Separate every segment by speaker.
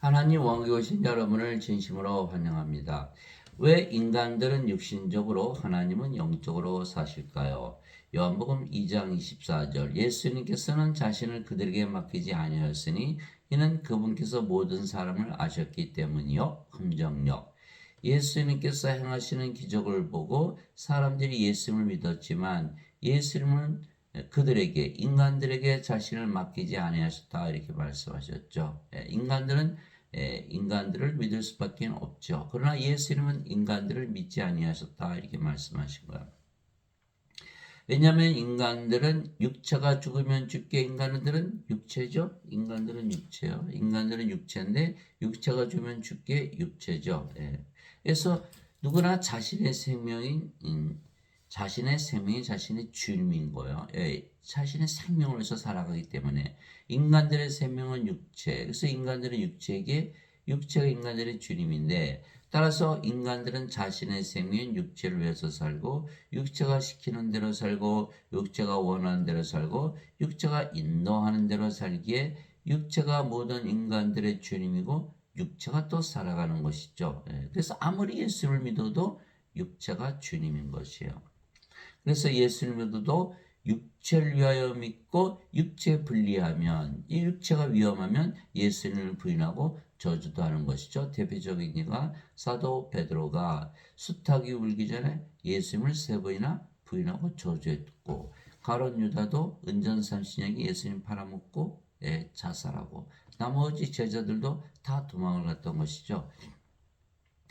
Speaker 1: 하나님 원기 오신 여러분을 진심으로 환영합니다. 왜 인간들은 육신적으로 하나님은 영적으로 사실까요? 요한복음 2장 24절 예수님께서는 자신을 그들에게 맡기지 아니하였으니 이는 그분께서 모든 사람을 아셨기 때문이요. 금정력 예수님께서 행하시는 기적을 보고 사람들이 예수님을 믿었지만 예수님은 그들에게 인간들에게 자신을 맡기지 아니하셨다 이렇게 말씀하셨죠. 인간들을 믿을 수밖에 없죠. 그러나 예수님은 인간들을 믿지 아니하셨다 이렇게 말씀하신 거예요. 왜냐하면 인간들은 육체가 죽으면 죽게 인간들은 육체죠. 인간들은 육체요. 인간들은 육체인데 육체가 죽으면 죽게 육체죠. 그래서 누구나 자신의 생명이 자신의 주님인 거예요. 자신의 생명을 위해서 살아가기 때문에 인간들의 생명은 육체. 그래서 인간들은 육체가 인간들의 주님인데 따라서 인간들은 자신의 생명인 육체를 위해서 살고 육체가 시키는 대로 살고 육체가 원하는 대로 살고 육체가 인도하는 대로 살기에 육체가 모든 인간들의 주님이고 육체가 또 살아가는 것이죠. 그래서 아무리 예수를 믿어도 육체가 주님인 것이에요. 그래서 예수를 믿어도 육체를 위하여 믿고 육체 분리하면 이 육체가 위험하면 예수님을 부인하고 저주도 하는 것이죠. 대표적인 예가 사도 베드로가 수탉이 울기 전에 예수님을 3번이나 부인하고 저주했고 가룟 유다도 은전 30냥에 예수님 팔아먹고 자살하고 나머지 제자들도 다 도망을 갔던 것이죠.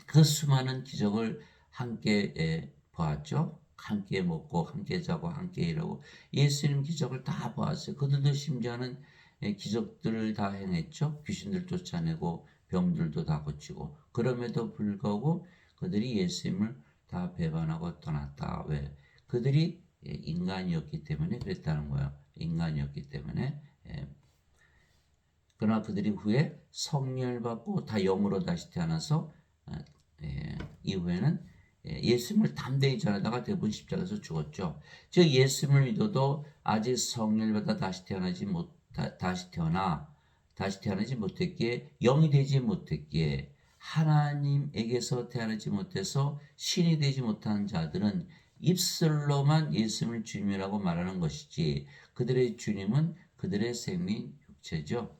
Speaker 1: 그 수많은 기적을 함께 보았죠. 함께 먹고 함께 자고 함께 일하고 예수님 기적을 다 보았어요. 그들도 심지어는 기적들을 다 행했죠. 귀신들 쫓아내고 병들도 다 고치고 그럼에도 불구하고 그들이 예수님을 다 배반하고 떠났다. 왜? 그들이 인간이었기 때문에 그랬다는 거예요. 인간이었기 때문에 그러나 그들이 후에 성령을 받고 다 영으로 다시 태어나서 이후에는 예수님을 담대히 전하다가 대부분 십자가에서 죽었죠. 즉 예수님을 믿어도 아직 성령을 받아 다시 태어나지 못했기에 영이 되지 못했기에 하나님에게서 태어나지 못해서 신이 되지 못한 자들은 입술로만 예수님을 주님이라고 말하는 것이지 그들의 주님은 그들의 생명 육체죠.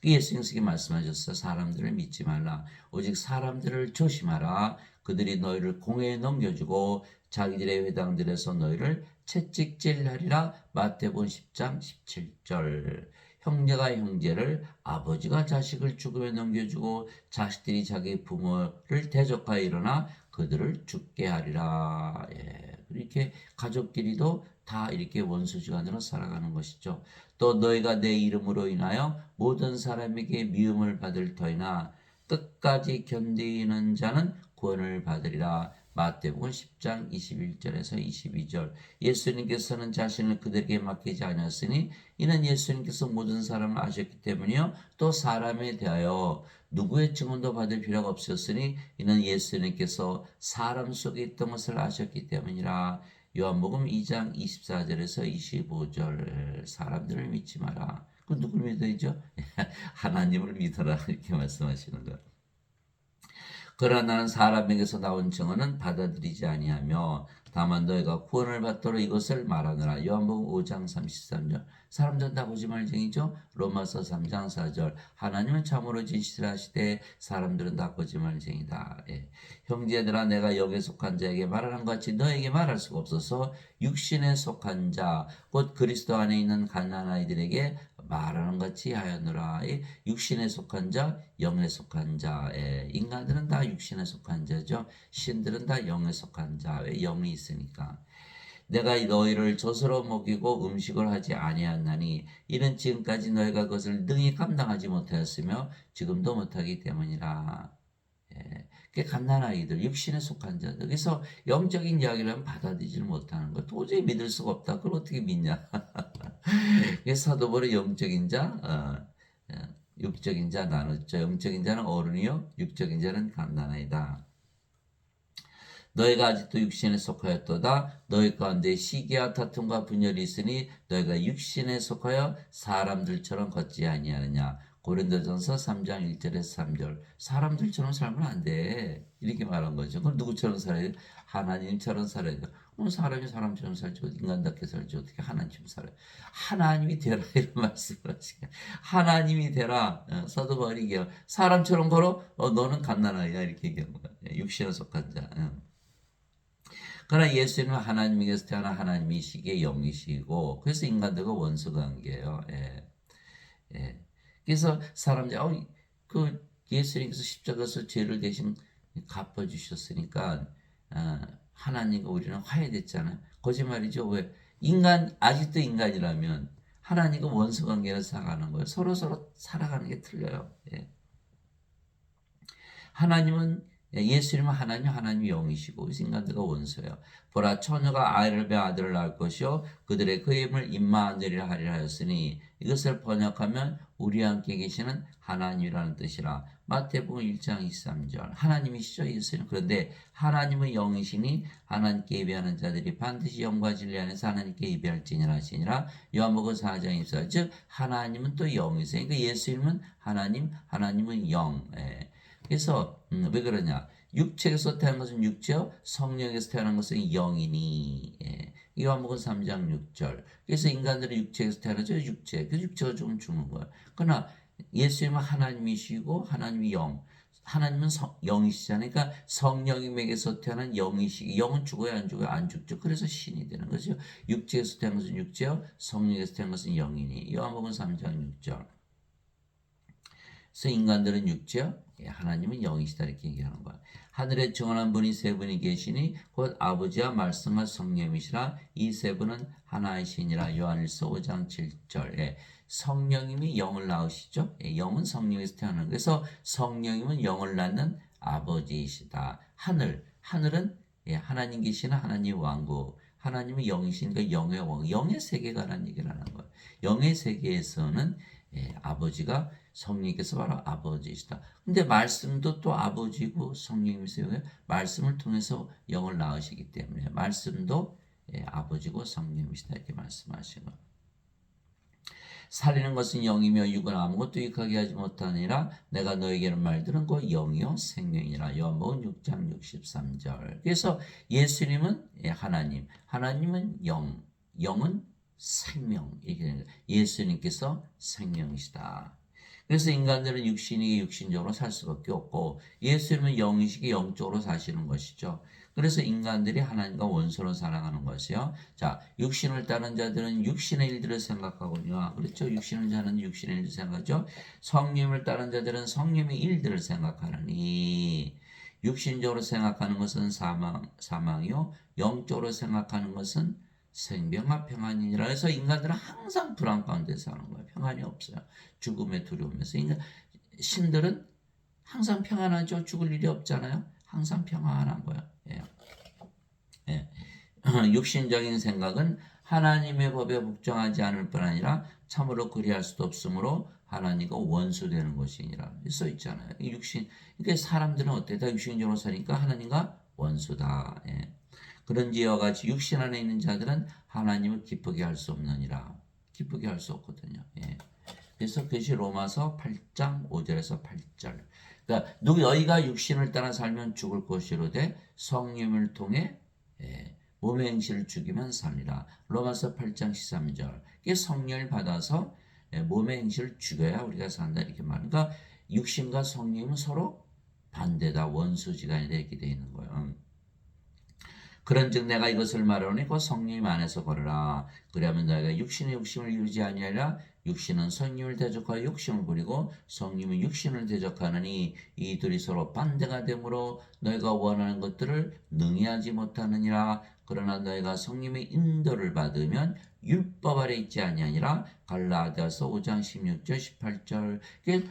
Speaker 1: 예수님께서 말씀하셨어요. 사람들을 믿지 말라. 오직 사람들을 조심하라. 그들이 너희를 공회에 넘겨주고 자기들의 회당들에서 너희를 채찍질하리라. 마태복음 10장 17절. 형제가 형제를 아버지가 자식을 죽음에 넘겨주고 자식들이 자기 부모를 대적하여 일어나 그들을 죽게 하리라. 이렇게 가족끼리도 다 이렇게 원수지간으로 살아가는 것이죠. 또 너희가 내 이름으로 인하여 모든 사람에게 미움을 받을 터이나 끝까지 견디는 자는 구원을 받으리라. 마태복음 10장 21절에서 22절. 예수님께서는 자신을 그들에게 맡기지 않았으니 이는 예수님께서 모든 사람을 아셨기 때문이요 또 사람에 대하여 누구의 증언도 받을 필요가 없었으니 이는 예수님께서 사람 속에 있던 것을 아셨기 때문이라. 요한복음 2장 24절에서 25절. 사람들을 믿지 마라. 그 누구를 믿어야죠? 하나님을 믿어라 이렇게 말씀하시는 것. 그러나 나는 사람에게서 나온 증언은 받아들이지 아니하며 다만 너희가 구원을 받도록 이것을 말하느라. 요한복음 5장 33절. 사람들은 다 거짓말쟁이죠. 로마서 3장 4절. 하나님은 참으로 진실하시되 사람들은 다 거짓말쟁이다. 형제들아 내가 여기에 속한 자에게 말하는 것 같이 너에게 말할 수가 없어서 육신에 속한 자 곧 그리스도 안에 있는 갓난 아이들에게 말하는 같이 하였노라. 육신에 속한 자, 영에 속한 자. 인간들은 다 육신에 속한 자죠. 신들은 다 영에 속한 자. 왜? 영이 있으니까. 내가 너희를 젖으로 먹이고 음식을 하지 아니하나니 이는 지금까지 너희가 그것을 능히 감당하지 못하였으며 지금도 못하기 때문이라. 그게 갓난아이들, 육신에 속한 자들. 그래서 영적인 이야기를 받아들이지 못하는 거. 도저히 믿을 수가 없다. 그걸 어떻게 믿냐. 그래서 사도 바울이 영적인 자, 육적인 자 나눴죠. 영적인 자는 어른이요, 육적인 자는 갓난아이다. 너희가 아직도 육신에 속하였도다. 너희 가운데 시기와 다툼과 분열이 있으니 너희가 육신에 속하여 사람들처럼 걷지 아니하느냐. 고린도전서 3장 1절에서 3절. 사람들처럼 살면 안 돼. 이렇게 말한 거죠. 그럼 누구처럼 살아야 돼? 하나님처럼 살아야 돼. 사람이 사람처럼 살지 인간답게 살지 어떻게 하나님처럼 살아요? 하나님이 되라 이런 말씀을 하시게. 하나님이 되라. 사도 바울이 얘기해요. 사람처럼 걸어? 너는 갓난아이야 이렇게 얘기한 거야. 육신에 속한 자. 그러나 예수님은 하나님에게서 태어나 하나님이시기에 영이시고 그래서 인간들과 원수 관계예요. 예. 예. 그래서 사람들이 그 예수님께서 십자가에서 죄를 대신 갚아주셨으니까 하나님과 우리는 화해됐잖아요. 거짓말이죠. 왜? 아직도 인간이라면 하나님과 원수 관계를 살아가는 거예요. 서로 살아가는 게 틀려요. 예. 예수님은 하나님 영이시고 인간들과 원수예요. 보라 처녀가 아이를 베어 아들을 낳을 것이요 그들의 그 이름을 임마누엘이라 하리라 하였으니 이것을 번역하면 우리와 함께 계시는 하나님이라는 뜻이라. 마태복음 1장 23절. 하나님이시죠 예수님. 그런데 하나님은 영이시니 하나님께 예배하는 자들이 반드시 영과 진리 안에서 하나님께 예배할지니라 하시니라. 요한복음 4장 24절. 즉 하나님은 또 영이세요. 그러니까 예수님은 하나님은 영. 예. 그래서 왜 그러냐? 육체에서 태어난 것은 육체요, 성령에서 태어난 것은 영이니. 예. 요한복음 3장 6절. 그래서 인간들은 육체에서 태어나죠. 육체. 그 육체가 좀 죽는 거예요. 그러나 예수님은 하나님이시고 하나님이 영. 하나님은 영이시잖아요. 그러니까 성령님에게서 태어난 영이시기. 영은 죽어야 안 죽어요? 안 죽죠. 그래서 신이 되는 거죠. 육체에서 태어난 것은 육체요, 성령에서 태어난 것은 영이니. 요한복음 3장 6절. 그래서 인간들은 육체요, 하나님은 영이시다 이렇게 얘기하는 거야. 하늘에 정원한 분이 세 분이 계시니 곧 아버지와 말씀과 성령이시라. 이 세 분은 하나이시니라. 요한일서 5장 7절. 예. 성령님이 영을 낳으시죠. 예. 영은 성령에서 태어나는. 그래서 성령님은 영을 낳는 아버지이시다. 하늘은 하나님 계시는 하나님 왕국. 하나님은 영이시니까 영의 왕, 영의 세계가라는 얘기를 하는 거예요. 영의 세계에서는 아버지가 성령께서 바로 아버지이시다. 근데 말씀도 또 아버지고 성령이세요. 말씀을 통해서 영을 낳으시기 때문에 말씀도 아버지고 성령이시다 이렇게 말씀하시는 거예요. 살리는 것은 영이며 육은 아무것도 유익하게 하지 못하니라. 내가 너에게는 말들은 곧 영이요 생명이라. 요한복음 6장 63절. 그래서 예수님은 하나님은 영은 생명 이렇게 되는 거예요. 예수님께서 생명이시다. 그래서 인간들은 육신이 육신적으로 살 수밖에 없고 예수님은 영이시기 영적으로 사시는 것이죠. 그래서 인간들이 하나님과 원수로 살아가는 것이요. 자, 육신을 따른 자들은 육신의 일들을 생각하거든요. 그렇죠? 육신을 자는 육신의 일들을 생각하죠. 성령을 따른 자들은 성령의 일들을 생각하느니 육신적으로 생각하는 것은 사망이요. 영적으로 생각하는 것은 생명과 평안이니라. 해서 인간들은 항상 불안 가운데 사는 거예요. 평안이 없어요. 죽음의 두려움에서. 신들은 항상 평안하죠. 죽을 일이 없잖아요. 항상 평안한 거예요. 예. 육신적인 생각은 하나님의 법에 복종하지 않을 뿐 아니라 참으로 그리할 수도 없으므로 하나님과 원수되는 것이니라. 써 있잖아요. 그러니까 사람들은 어때? 다 육신적으로 사니까 하나님과 원수다. 예. 그런지 이와 같이 육신 안에 있는 자들은 하나님을 기쁘게 할 수 없느니라. 기쁘게 할 수 없거든요. 예. 그래서 그것이 로마서 8장 5절에서 8절. 그러니까 너희가 육신을 따라 살면 죽을 것이로되 성령을 통해 몸의 행실을 죽이면 살리라. 로마서 8장 13절. 이게 성령을 받아서 몸의 행실을 죽여야 우리가 산다 이렇게 말합니다. 그러니까 육신과 성령은 서로 반대다. 원수지간이다 이렇게 되어 있는 거예요. 그런즉 내가 이것을 말하노니 곧 성령 안에서 걸으라. 그러면 너희가 육신의 욕심을 이루지 아니하리라. 육신은 성령을 대적하여 욕심을 부리고 성령은 육신을 대적하느니 이 둘이 서로 반대가 되므로 너희가 원하는 것들을 능히 하지 못하느니라. 그러나 너희가 성령의 인도를 받으면 율법 아래 있지 아니하니라. 갈라디아서 5장 16절 18절.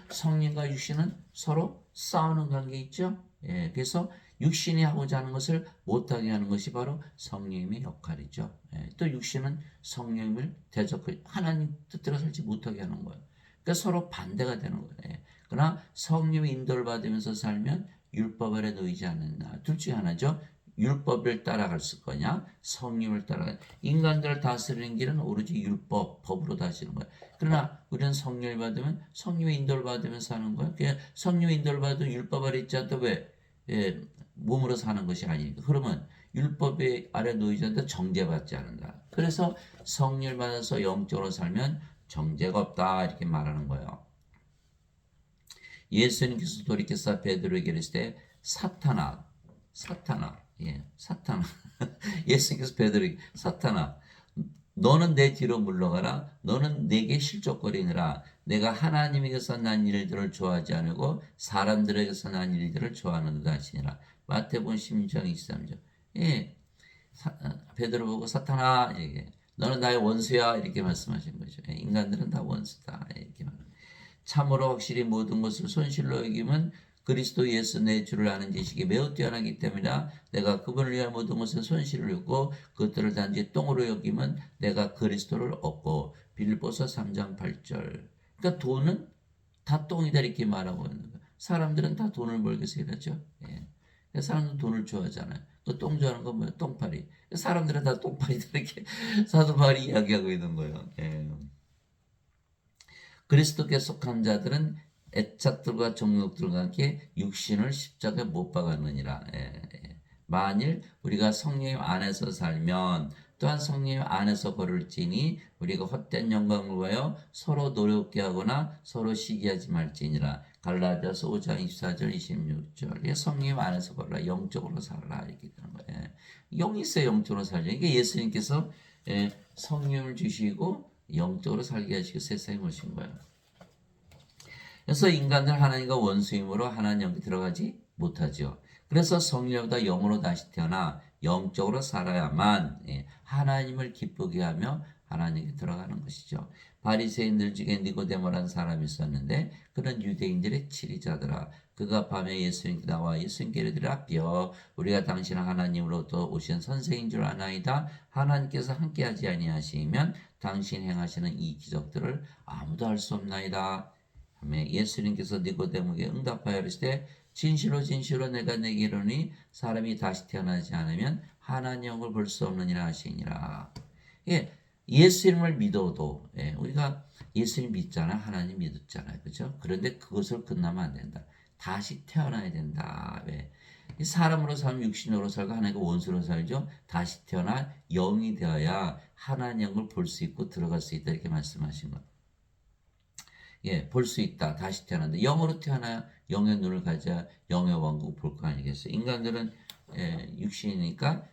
Speaker 1: 성령과 육신은 서로 싸우는 관계 있죠. 그래서 육신이 하고자 하는 것을 못하게 하는 것이 바로 성령님의 역할이죠. 또 육신은 성령님을 대적해 하나님 뜻대로 살지 못하게 하는 거예요. 그러니까 서로 반대가 되는 거예요. 그러나 성령의 인도를 받으면서 살면 율법 아래 놓이지 않는다. 둘 중에 하나죠. 율법을 따라갈 거냐? 성령을 따라가. 인간들을 다스리는 길은 오로지 율법, 법으로 다스리는 거야. 그러나 우리는 성령을 받으면 성령의 인도를 받으면서 사는 거야. 그냥 성령의 인도를 받으면 율법 아래 있지 않다 왜? 예, 몸으로 사는 것이 아니니까. 그러면 율법의 아래 놓이지 않다 정죄받지 않는다. 그래서 성령을 받아서 영적으로 살면 정죄가 없다 이렇게 말하는 거예요. 예수님께서 돌이켜서 베드로에게 이르시되 사탄아, 예, 사탄아. 예수님께서 베드로에게 사탄아, 너는 내 뒤로 물러가라. 너는 내게 실족거리느라. 내가 하나님에게서 난 일들을 좋아하지 않고 사람들에게서 난 일들을 좋아하는다 하시니라. 마태복음 16장 23절. 예, 베드로 보고 사탄아, 예, 너는 나의 원수야 이렇게 말씀하신 거죠. 예, 인간들은 다 원수다 이렇게 말합니다. 참으로 확실히 모든 것을 손실로 여김은 그리스도 예수 내 주를 아는 지식이 매우 뛰어나기 때문이라. 내가 그분을 위한 모든 것은 손실을 여기고 그것들을 단지 똥으로 여김은 내가 그리스도를 얻고. 빌립보서 3장 8절. 그러니까 돈은 다 똥이다 이렇게 말하고 있는 거예요. 사람들은 다 돈을 벌기 위해서 일하죠. 예. 사람들은 돈을 좋아하잖아요. 그 똥 좋아하는 건 뭐예요? 똥파리. 사람들은 다 똥파리다 이렇게 사도 바울이 이야기하고 있는 거예요. 예. 그리스도께 속한 자들은 애착들과 정욕들과 함께 육신을 십자가에 못 박았느니라. 예, 예. 만일 우리가 성령 안에서 살면 또한 성령 안에서 걸을지니 우리가 헛된 영광을 위하여 서로 노력게 하거나 서로 시기하지 말지니라. 갈라디아서 5장 24절 26절. 성령 안에서 걸라. 영적으로 살라 이렇게 되는 거예요. 예. 영이 있어야 영적으로 살죠. 이게 예수님께서 성령을 주시고 영적으로 살게 하시고 세상에 오신 거예요. 그래서 인간들 하나님과 원수이므로 하나님 영에 들어가지 못하죠. 그래서 성령보다 영으로 다시 태어나 영적으로 살아야만 하나님을 기쁘게 하며 하나님께 들어가는 것이죠. 바리새인들 중에 니고데모라는 사람이 있었는데 그는 유대인들의 치리자더라. 그가 밤에 예수님께 나와 예수님께 이르되 라삐여 우리가 당신 하나님으로부터 오신 선생인 줄 아나이다. 하나님께서 함께하지 아니하시면 당신 행하시는 이 기적들을 아무도 알 수 없나이다. 예수님께서 니고데모에게 응답하여 이르시되 진실로 진실로 내가 내게 이르노니 사람이 다시 태어나지 않으면 하나님 영을 볼 수 없느니라 하시니라. 예, 예수님을 믿어도 우리가 예수님 믿잖아, 하나님 믿었잖아요, 그렇죠? 그런데 그것을 끝나면 안 된다. 다시 태어나야 된다. 왜? 사람으로 살면 육신으로 살고 하나님과 원수로 살죠. 다시 태어나 영이 되어야 하나님 영을 볼 수 있고 들어갈 수 있다 이렇게 말씀하신 것. 예, 볼 수 있다. 다시 태어난다. 영으로 태어나야 영의 눈을 가져야 영의 왕국 볼 거 아니겠어요? 인간들은 육신이니까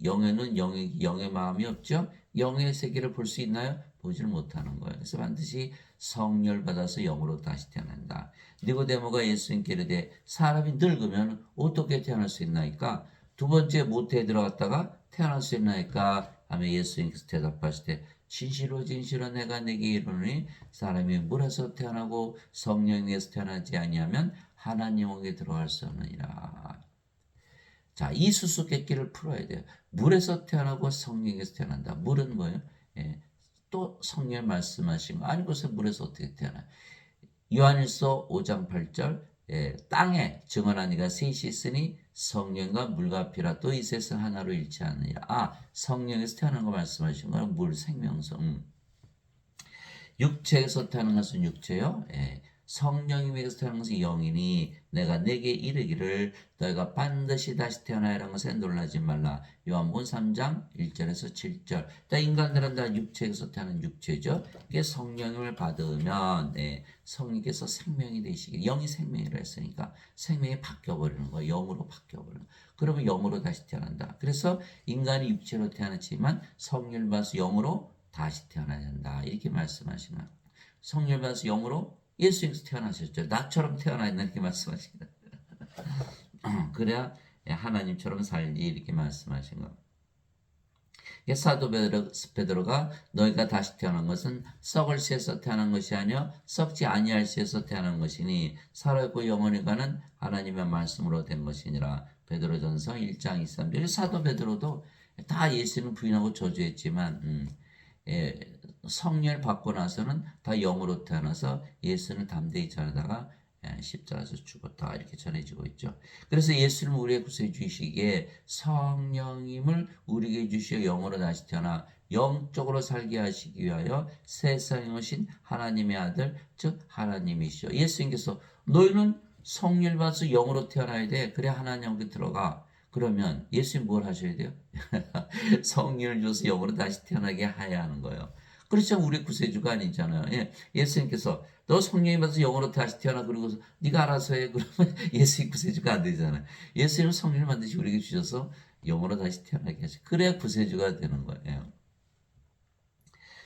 Speaker 1: 영의 눈, 영의 마음이 없죠? 영의 세계를 볼 수 있나요? 보지를 못하는 거예요. 그래서 반드시 성령을 받아서 영으로 다시 태어난다. 니고데모가 예수님께 이르되 사람이 늙으면 어떻게 태어날 수 있나이까? 두 번째 모태에 들어갔다가 태어날 수 있나이까? 하며 예수님께서 대답하실 때 진실로 진실로 내가 내게 이르노니 사람이 물에서 태어나고 성령에서 태어나지 아니하면 하나님에게 들어갈 수 없느니라. 자, 이 수수께끼를 풀어야 돼요. 물에서 태어나고 성령에서 태어난다. 물은 뭐예요? 또 성령 말씀하신 거 아니 그래서 물에서 어떻게 태어나요? 요한일서 5장 8절 땅에 증언한 이가 셋이 있으니 성령과 물과 피라 또 이 셋은 하나로 일치하느니라. 성령에서 태어난 거 말씀하신 거는 물 생명성. 육체에서 태어난 것은 육체요. 성령님에게서 태어난 것은 영이니 내가 내게 이르기를 너희가 반드시 다시 태어나야 하는 것에 놀라지 말라. 요한복음 3장 1절에서 7절. 인간들은 다 육체에서 태어난 육체죠. 이게 성령을 받으면 성령께서 생명이 되시기 영이 생명이라 했으니까 생명이 바뀌어버리는 거예요. 영으로 바뀌어버리는 거예요. 그러면 영으로 다시 태어난다. 그래서 인간이 육체로 태어났지만 성령을 받아서 영으로 다시 태어나야 한다. 이렇게 말씀하시면 성령을 받아서 영으로 예수님께서 태어나셨죠. 나처럼 태어나야 된다 이렇게 말씀하십니다. 그래야 하나님처럼 살지 이렇게 말씀하신 거. 사도 베드로가 너희가 다시 태어난 것은 썩을 씨에서 태어난 것이 아니요 썩지 아니할 씨에서 태어난 것이니 살아있고 영원히 가는 하나님의 말씀으로 된 것이니라. 베드로전서 1장 23절. 사도 베드로도 다 예수는 부인하고 저주했지만 성령을 받고 나서는 다 영으로 태어나서 예수는 담대히 전하다가 십자가에서 죽었다 이렇게 전해지고 있죠. 그래서 예수님은 우리의 구세주이시기에 성령님을 우리에게 주시어 영으로 다시 태어나 영적으로 살게 하시기 위하여 세상에 오신 하나님의 아들 즉 하나님이시죠. 예수님께서 너희는 성령을 받아서 영으로 태어나야 돼. 그래 하나님께 들어가. 그러면 예수님 뭘 하셔야 돼요? 성령을 줘서 영으로 다시 태어나게 해야 하는 거예요. 그렇죠. 우리 구세주가 아니잖아요. 예수님께서 너 성령이 받아서 영으로 다시 태어나 그러고서 네가 알아서 해. 그러면 예수님 구세주가 안 되잖아요. 예수님은 성령을 반드시 우리에게 주셔서 영으로 다시 태어나게 하셔. 그래야 구세주가 되는 거예요.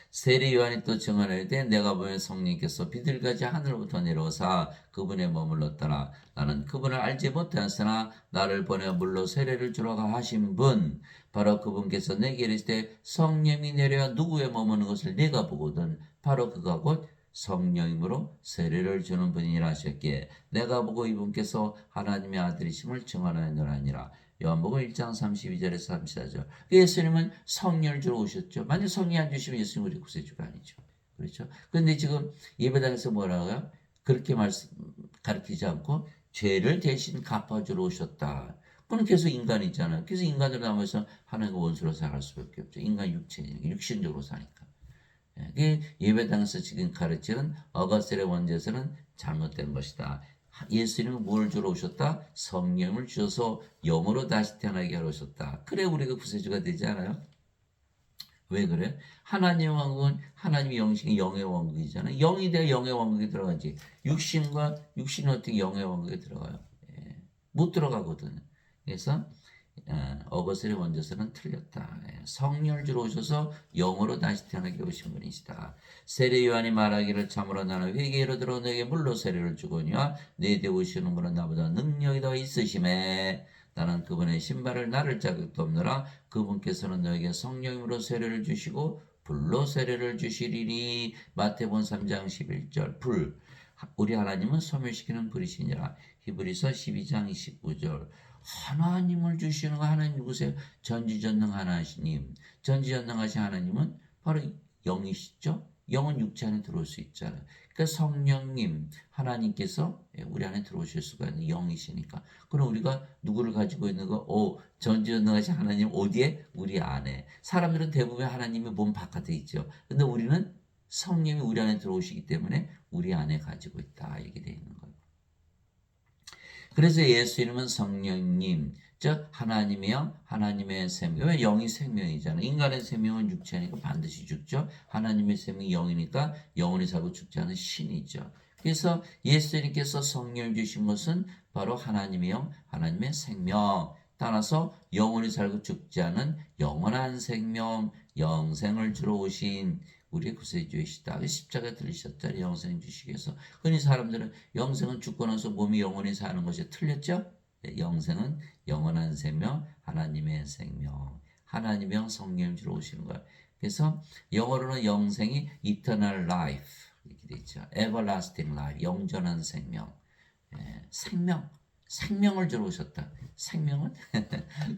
Speaker 1: 세례 요한이 또 증언할 때 내가 보면 성령께서 비둘기같이 하늘로부터 내려오사 그분에 머물렀더라. 나는 그분을 알지 못하였으나 나를 보내 물로 세례를 주러 하신 분 바로 그분께서 내게 이르시되 성령이 내려와 누구에 머무는 것을 내가 보거든 바로 그가 곧 성령님으로 세례를 주는 분이라 하셨기에 내가 보고 이분께서 하나님의 아들이심을 증언하였느니라. 요한복음 1장 32절에서 34절. 예수님은 성령을 주러 오셨죠. 만약 성령 안 주시면 예수님 우리 구세주가 아니죠. 그렇죠? 그런데 지금 예배당에서 뭐라고요? 그렇게 가르치지 않고 죄를 대신 갚아주러 오셨다. 그건 계속 인간이잖아요. 그래서 인간으로 남아서 하나님과 원수로 살아갈 수밖에 없죠. 인간 육체니까, 육신적으로 사니까. 예배당에서 지금 가르치는 어거스틴의 원죄에서는 잘못된 것이다. 예수님은 뭘 주러 오셨다? 성령을 주셔서 영으로 다시 태어나게 하러 오셨다. 그래 우리가 구세주가 되지 않아요? 왜 그래? 하나님의 왕국은 하나님의 영신이 영의 왕국이잖아요. 영이 돼야 영의 왕국에 들어가지. 육신이 어떻게 영의 왕국에 들어가요? 못 들어가거든. 그래서 어거스틴의 원죄서는 틀렸다. 성령을 주러 오셔서 영으로 다시 태어나게 오신 분이시다. 세례 요한이 말하기를 참으로 나는 회개로 들어 너에게 물로 세례를 주거니와 내 뒤에 오시는 분은 나보다 능력이 더 있으심에 나는 그분의 신발을 나를 자격도 없노라. 그분께서는 너에게 성령으로 세례를 주시고 불로 세례를 주시리니. 마태복음 3장 11절. 불 우리 하나님은 소멸시키는 불이시니라. 히브리서 12장 29절. 하나님을 주시는 거 하나님 누구세요? 전지전능 하나님. 전지전능하신 하나님은 바로 영이시죠. 영은 육체 안에 들어올 수 있잖아요. 그러니까 성령님 하나님께서 우리 안에 들어오실 수가 있는 영이시니까. 그럼 우리가 누구를 가지고 있는 거? 전지전능하신 하나님 어디에? 우리 안에. 사람들은 대부분 하나님의 몸 바깥에 있죠. 근데 우리는 성령이 우리 안에 들어오시기 때문에 우리 안에 가지고 있다. 이렇게 되어 있는 거예요. 그래서 예수 이름은 성령님, 즉 하나님의 영, 하나님의 생명. 왜 영이 생명이잖아요. 인간의 생명은 육체니까 반드시 죽죠. 하나님의 생명이 영이니까 영원히 살고 죽지 않은 신이죠. 그래서 예수님께서 성령을 주신 것은 바로 하나님의 영, 하나님의 생명. 따라서 영원히 살고 죽지 않은 영원한 생명, 영생을 주러 오신 우리의 구세주이시다. 십자가 들리셨잖아요. 영생 주시기 위해서. 흔히 사람들은 영생은 죽고 나서 몸이 영원히 사는 것이 틀렸죠? 영생은 영원한 생명, 하나님의 생명. 하나님의 영 성령을 주러 오시는 거예요. 그래서 영어로는 영생이 eternal life 이렇게 되어 있죠. everlasting life, 영전한 생명. 생명을 주러 오셨다. 생명은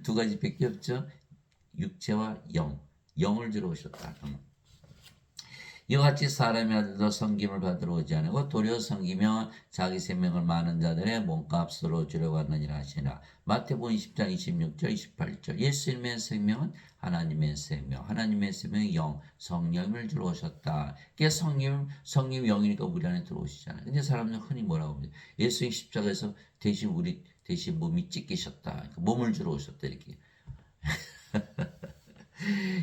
Speaker 1: 두 가지밖에 없죠. 육체와 영을 주러 오셨다. 이와 같이 사람의 아들도 섬김을 받으러 오지 않고 도리어 섬기며 자기 생명을 많은 자들의 몸값으로 주려고 하느니라 하시니라. 마태복음 20장 26절 28절. 예수님의 생명은 하나님의 생명, 하나님의 생명이 영, 성령을 주러 오셨다. 그게 성령 영이니까 우리 안에 들어오시잖아요. 근데 사람들은 흔히 뭐라고 합니까? 예수님 십자가에서 대신 몸이 찢기셨다. 몸을 주러 오셨다 이렇게.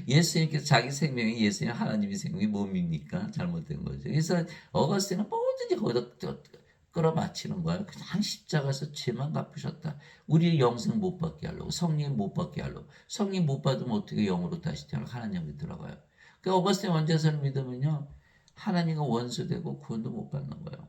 Speaker 1: 예수님께서 자기 생명이 예수님 하나님의 생명이 몸입니까? 잘못된 거죠. 그래서 어거스틴은 뭐든지 거기다 끌어맞히는 거예요. 그냥 십자가에서 죄만 갚으셨다. 우리 영생 못 받게 하려고, 성령 못 받게 하려고. 성령 못 받으면 어떻게 영으로 다시 태어나 하나님이 들어가요. 그 어거스틴 원죄서를 믿으면요, 하나님과 원수되고 구원도 못 받는 거예요.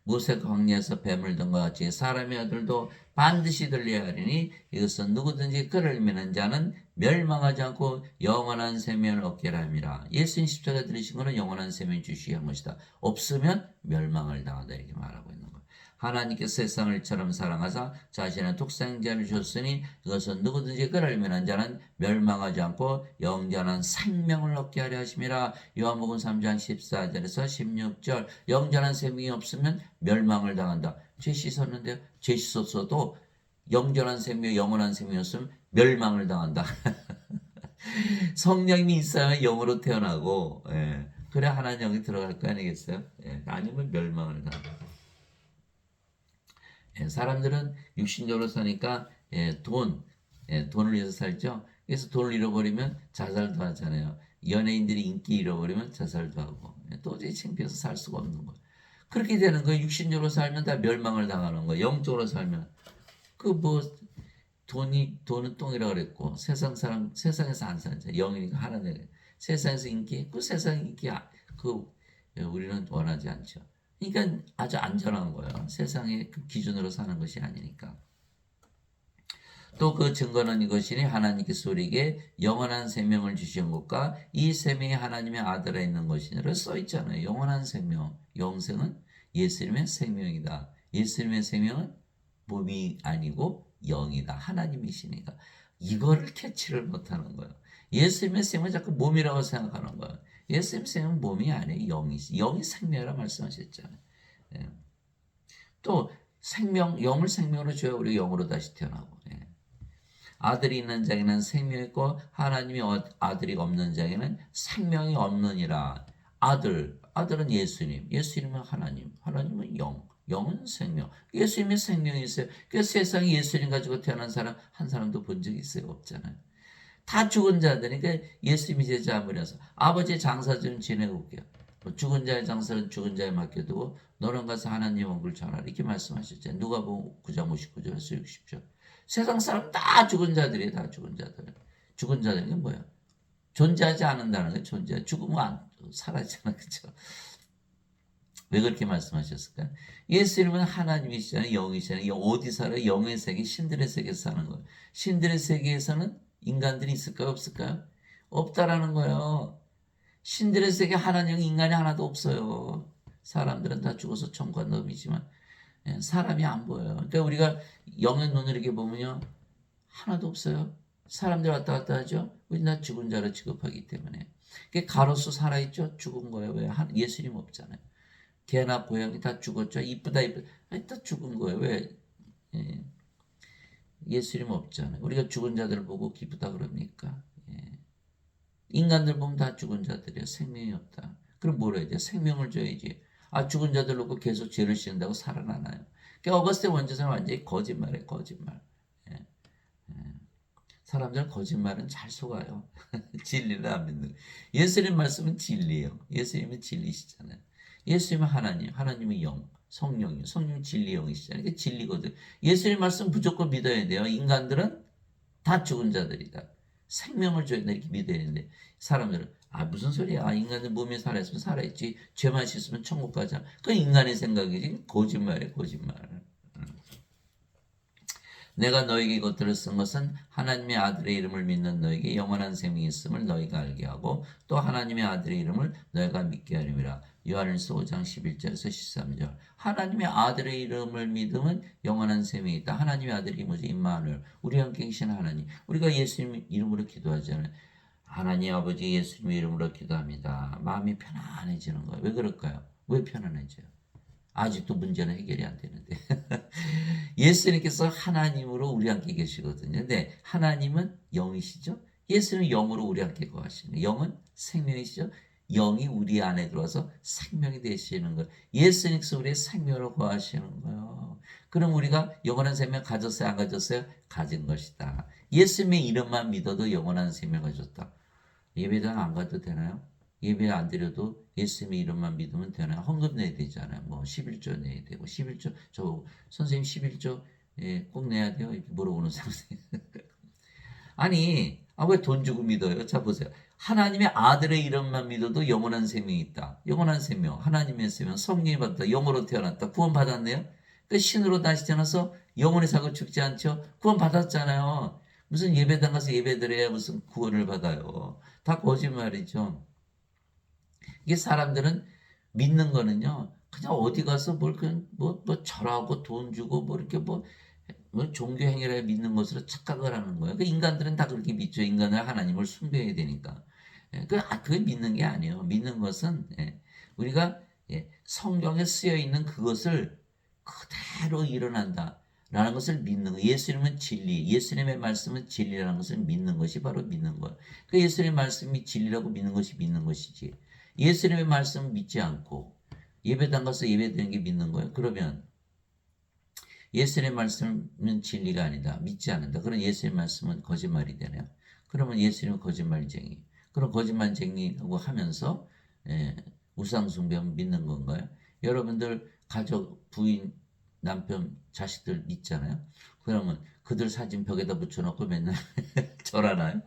Speaker 1: 모세 광야에서 뱀을 든 것 같이 사람의 아들도 반드시 들려야 하리니 이것은 누구든지 그를 믿는 자는 멸망하지 않고 영원한 생명을 얻게 함이라. 예수님 십자가 들으신 것은 영원한 생명을 주시게 한 것이다. 없으면 멸망을 당한다 이렇게 말하고 있는 거예요. 하나님께서 세상을 이처럼 사랑하사 자신의 독생자를 주셨으니 그것은 누구든지 그를 믿는 자는 멸망하지 않고 영원한 생명을 얻게 하려 하심이라. 요한복음 3장 14절에서 16절. 영원한 생명이 없으면 멸망을 당한다. 죄 씻었는데요. 죄 씻었어도 영원한 생명, 영원한 생명이 없으면 멸망을 당한다. 성령이 있어야 영으로 태어나고, 예. 그래 하나님 영이 들어갈 거 아니겠어요? 예. 아니면 멸망을 당한다. 예. 사람들은 육신적으로 사니까 돈을 위해서 살죠. 그래서 돈을 잃어버리면 자살도 하잖아요. 연예인들이 인기 잃어버리면 자살도 하고, 도저히 창피해서 살 수가 없는 거예요. 그렇게 되는 거예요. 육신적으로 살면 다 멸망을 당하는 거예요. 영적으로 살면 돈은 똥이라 그랬고, 세상에서 안 사는 자, 영이니까 하나님, 세상에서 인기, 세상 인기, 우리는 원하지 않죠. 그러니까 아주 안전한 거예요. 세상의 그 기준으로 사는 것이 아니니까. 또 그 증거는 이것이니 하나님께서 우리에게 영원한 생명을 주신 것과 이 생명이 하나님의 아들에 있는 것이니라 써 있잖아요. 영원한 생명, 영생은 예수님의 생명이다. 예수님의 생명은 몸이 아니고 영이다. 하나님이시니까. 이거를 캐치를 못하는 거예요. 예수님의 생명은 자꾸 몸이라고 생각하는 거예요. 예수님의 생명은 몸이 아니에요. 영이시. 영이 생명이라 말씀하셨잖아요. 예. 또 영을 생명으로 줘야 우리 영으로 다시 태어나고. 예. 아들이 있는 자에게는 생명이 있고 하나님이 아들이 없는 자에게는 생명이 없느니라. 아들은 예수님은 하나님, 하나님은 영은 생명. 예수님의 생명이 있어요. 그래서 세상에 예수님 가지고 태어난 사람 한 사람도 본 적이 있어요? 없잖아요. 다 죽은 자들이니까 그러니까 예수님이 제자 아버려서 아버지의 장사 좀 지내고 올게요. 죽은 자의 장사는 죽은 자에 맡겨두고 너는 가서 하나님 원글 전하라 이렇게 말씀하셨잖아요. 누가복음 9장 59절에서 60절. 세상 사람 다 죽은 자들이에요. 다 죽은 자들. 죽은 자들이 뭐야? 존재하지 않는다는 거예요. 죽으면 사라지잖아. 그렇죠? 왜 그렇게 말씀하셨을까? 예수님은 하나님이시잖아요. 영이시잖아요. 어디 살아요? 영의 세계, 신들의 세계에서 사는 거예요. 신들의 세계에서는 인간들이 있을까요? 없을까요? 없다라는 거예요. 신들의 세계 하나님 인간이 하나도 없어요. 사람들은 다 죽어서 천국과 놈이지만 사람이 안 보여요. 그러니까 우리가 영의 눈으로 이렇게 보면요. 하나도 없어요. 사람들 왔다 갔다 하죠. 우리 다 죽은 자로 취급하기 때문에. 가로수 살아있죠. 죽은 거예요. 왜? 예수님 없잖아요. 개나 고양이 다 죽었죠. 이쁘다. 다 죽은 거예요. 왜? 예수님 없잖아요. 우리가 죽은 자들을 보고 기쁘다 그럽니까? 인간들 보면 다 죽은 자들이에요. 생명이 없다. 그럼 뭘 해야 돼? 생명을 줘야지. 죽은 자들 놓고 계속 죄를 씌운다고 살아나나요? 어거스틴 원저서는 완전히 거짓말이에요. 거짓말. 사람들은 거짓말은 잘 속아요. 진리를 안 믿는. 예수님 말씀은 진리예요. 예수님은 진리시잖아요. 예수님은 하나님은 영, 성령이에요. 성령은 진리 영이시잖아요. 이게 진리거든. 예수님 말씀 무조건 믿어야 돼요. 인간들은 다 죽은 자들이다. 생명을 줘야 된다 이렇게 믿어야 되는데 사람들은 무슨 소리야. 인간들 몸이 살아있으면 살아있지. 죄만 씻으면 천국 가자. 그건 인간의 생각이지. 거짓말이에요. 거짓말. 내가 너에게 이것들을 쓴 것은 하나님의 아들의 이름을 믿는 너에게 영원한 생명이 있음을 너희가 알게 하고 또 하나님의 아들의 이름을 너희가 믿게 하림이라. 요한일서 5장 11절에서 13절. 하나님의 아들의 이름을 믿으면 영원한 생명이 있다. 하나님의 아들이 뭐지? 임마누엘. 우리와 함께 계신 하나님. 우리가 예수님 이름으로 기도하잖아요. 하나님 아버지 예수님 이름으로 기도합니다. 마음이 편안해지는 거예요. 왜 그럴까요? 왜 편안해져요? 아직도 문제는 해결이 안 되는데. 예수님께서 하나님으로 우리 함께 계시거든요. 근데 하나님은 영이시죠? 예수님은 영으로 우리 함께 거하시는 거예요. 영은 생명이시죠? 영이 우리 안에 들어와서 생명이 되시는 거예요. 예수님께서 우리의 생명으로 거하시는 거예요. 그럼 우리가 영원한 생명 가졌어요? 안 가졌어요? 가진 것이다. 예수님의 이름만 믿어도 영원한 생명 가졌다. 예배당 안 가도 되나요? 예배 안 드려도 예수님의 이름만 믿으면 되나요? 헌금 내야 되잖아요. 11조 내야 되고 11조 선생님 11조 꼭 내야 돼요? 이렇게 물어보는 선생님. 아니 왜 돈 주고 믿어요? 자 보세요. 하나님의 아들의 이름만 믿어도 영원한 생명이 있다. 영원한 생명, 하나님의 생명, 성령이 받았다. 영으로 태어났다. 구원 받았네요. 그 신으로 다시 태어나서 영원히 살고 죽지 않죠. 구원 받았잖아요. 무슨 예배당 가서 예배드려야 무슨 구원을 받아요. 다 거짓말이죠. 이게 사람들은 믿는 거는요. 그냥 어디 가서 뭘 그냥 뭐 절하고 돈 주고 뭐 이렇게 뭐 종교 행위를 믿는 것으로 착각을 하는 거예요. 그 인간들은 다 그렇게 믿죠. 인간은 하나님을 숭배해야 되니까. 예, 그게 믿는 게 아니에요. 믿는 것은 우리가 성경에 쓰여 있는 그것을 그대로 일어난다라는 것을 믿는 거. 예수님은 진리, 예수님의 말씀은 진리라는 것을 믿는 것이 바로 믿는 거예요. 그 예수님의 말씀이 진리라고 믿는 것이 믿는 것이지. 예수님의 말씀을 믿지 않고 예배당 가서 예배드리는 게 믿는 거예요. 그러면 예수님의 말씀은 진리가 아니다. 믿지 않는다. 그런 예수님의 말씀은 거짓말이 되네요. 그러면 예수님은 거짓말쟁이. 그런 거짓말쟁이라고 하면서 우상 숭배하면 믿는 건가요? 여러분들 가족, 부인, 남편, 자식들 믿잖아요. 그러면 그들 사진 벽에다 붙여놓고 맨날 절하나요?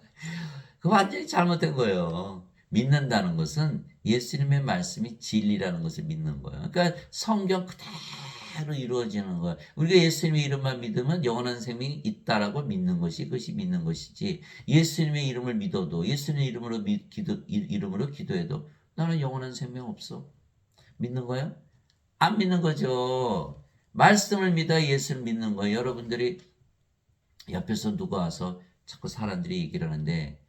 Speaker 1: 그 완전히 잘못된 거예요. 믿는다는 것은 예수님의 말씀이 진리라는 것을 믿는 거예요. 그러니까 성경 그대로 이루어지는 거예요. 우리가 예수님의 이름만 믿으면 영원한 생명이 있다라고 믿는 것이 그것이 믿는 것이지. 예수님의 이름을 믿어도 예수님의 이름으로 기도해도 나는 영원한 생명 없어. 믿는 거예요? 안 믿는 거죠. 말씀을 믿어 예수를 믿는 거예요. 여러분들이 옆에서 누가 와서 자꾸 사람들이 얘기를 하는데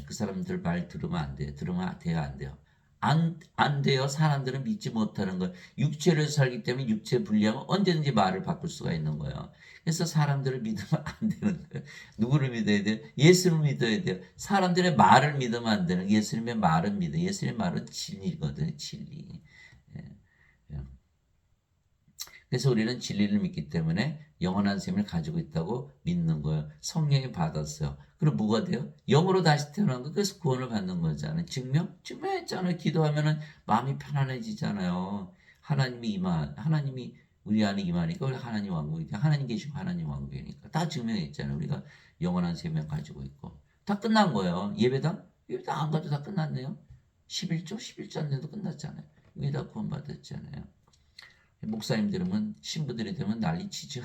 Speaker 1: 그 사람들 말 들으면 안 돼요. 들으면 돼요, 안 돼요? 안 돼요. 사람들은 믿지 못하는 거예요. 육체를 살기 때문에 육체 불리하면 언제든지 말을 바꿀 수가 있는 거예요. 그래서 사람들을 믿으면 안 되는 거예요. 누구를 믿어야 돼요? 예수를 믿어야 돼요. 사람들의 말을 믿으면 안 되는 거예요. 예수님의 말은 믿어요. 예수님의 말은 진리거든요. 진리. 예, 예. 그래서 우리는 진리를 믿기 때문에 영원한 생명을 가지고 있다고 믿는 거예요. 성령이 받았어요. 그럼 뭐가 돼요? 영으로 다시 태어난 거. 그래서 구원을 받는 거잖아요. 증명했잖아요. 기도하면은 마음이 편안해지잖아요. 하나님이 우리 안에 임하니까 우리 하나님 왕국이니까 하나님 계시고 하나님 왕국이니까 다 증명했잖아요. 우리가 영원한 생명 가지고 있고 다 끝난 거예요. 예배당 안 가도 다 끝났네요. 11조 안 돼도 끝났잖아요. 이게 다 구원받았잖아요. 목사님 들으면 신부들이 들으면 난리치죠.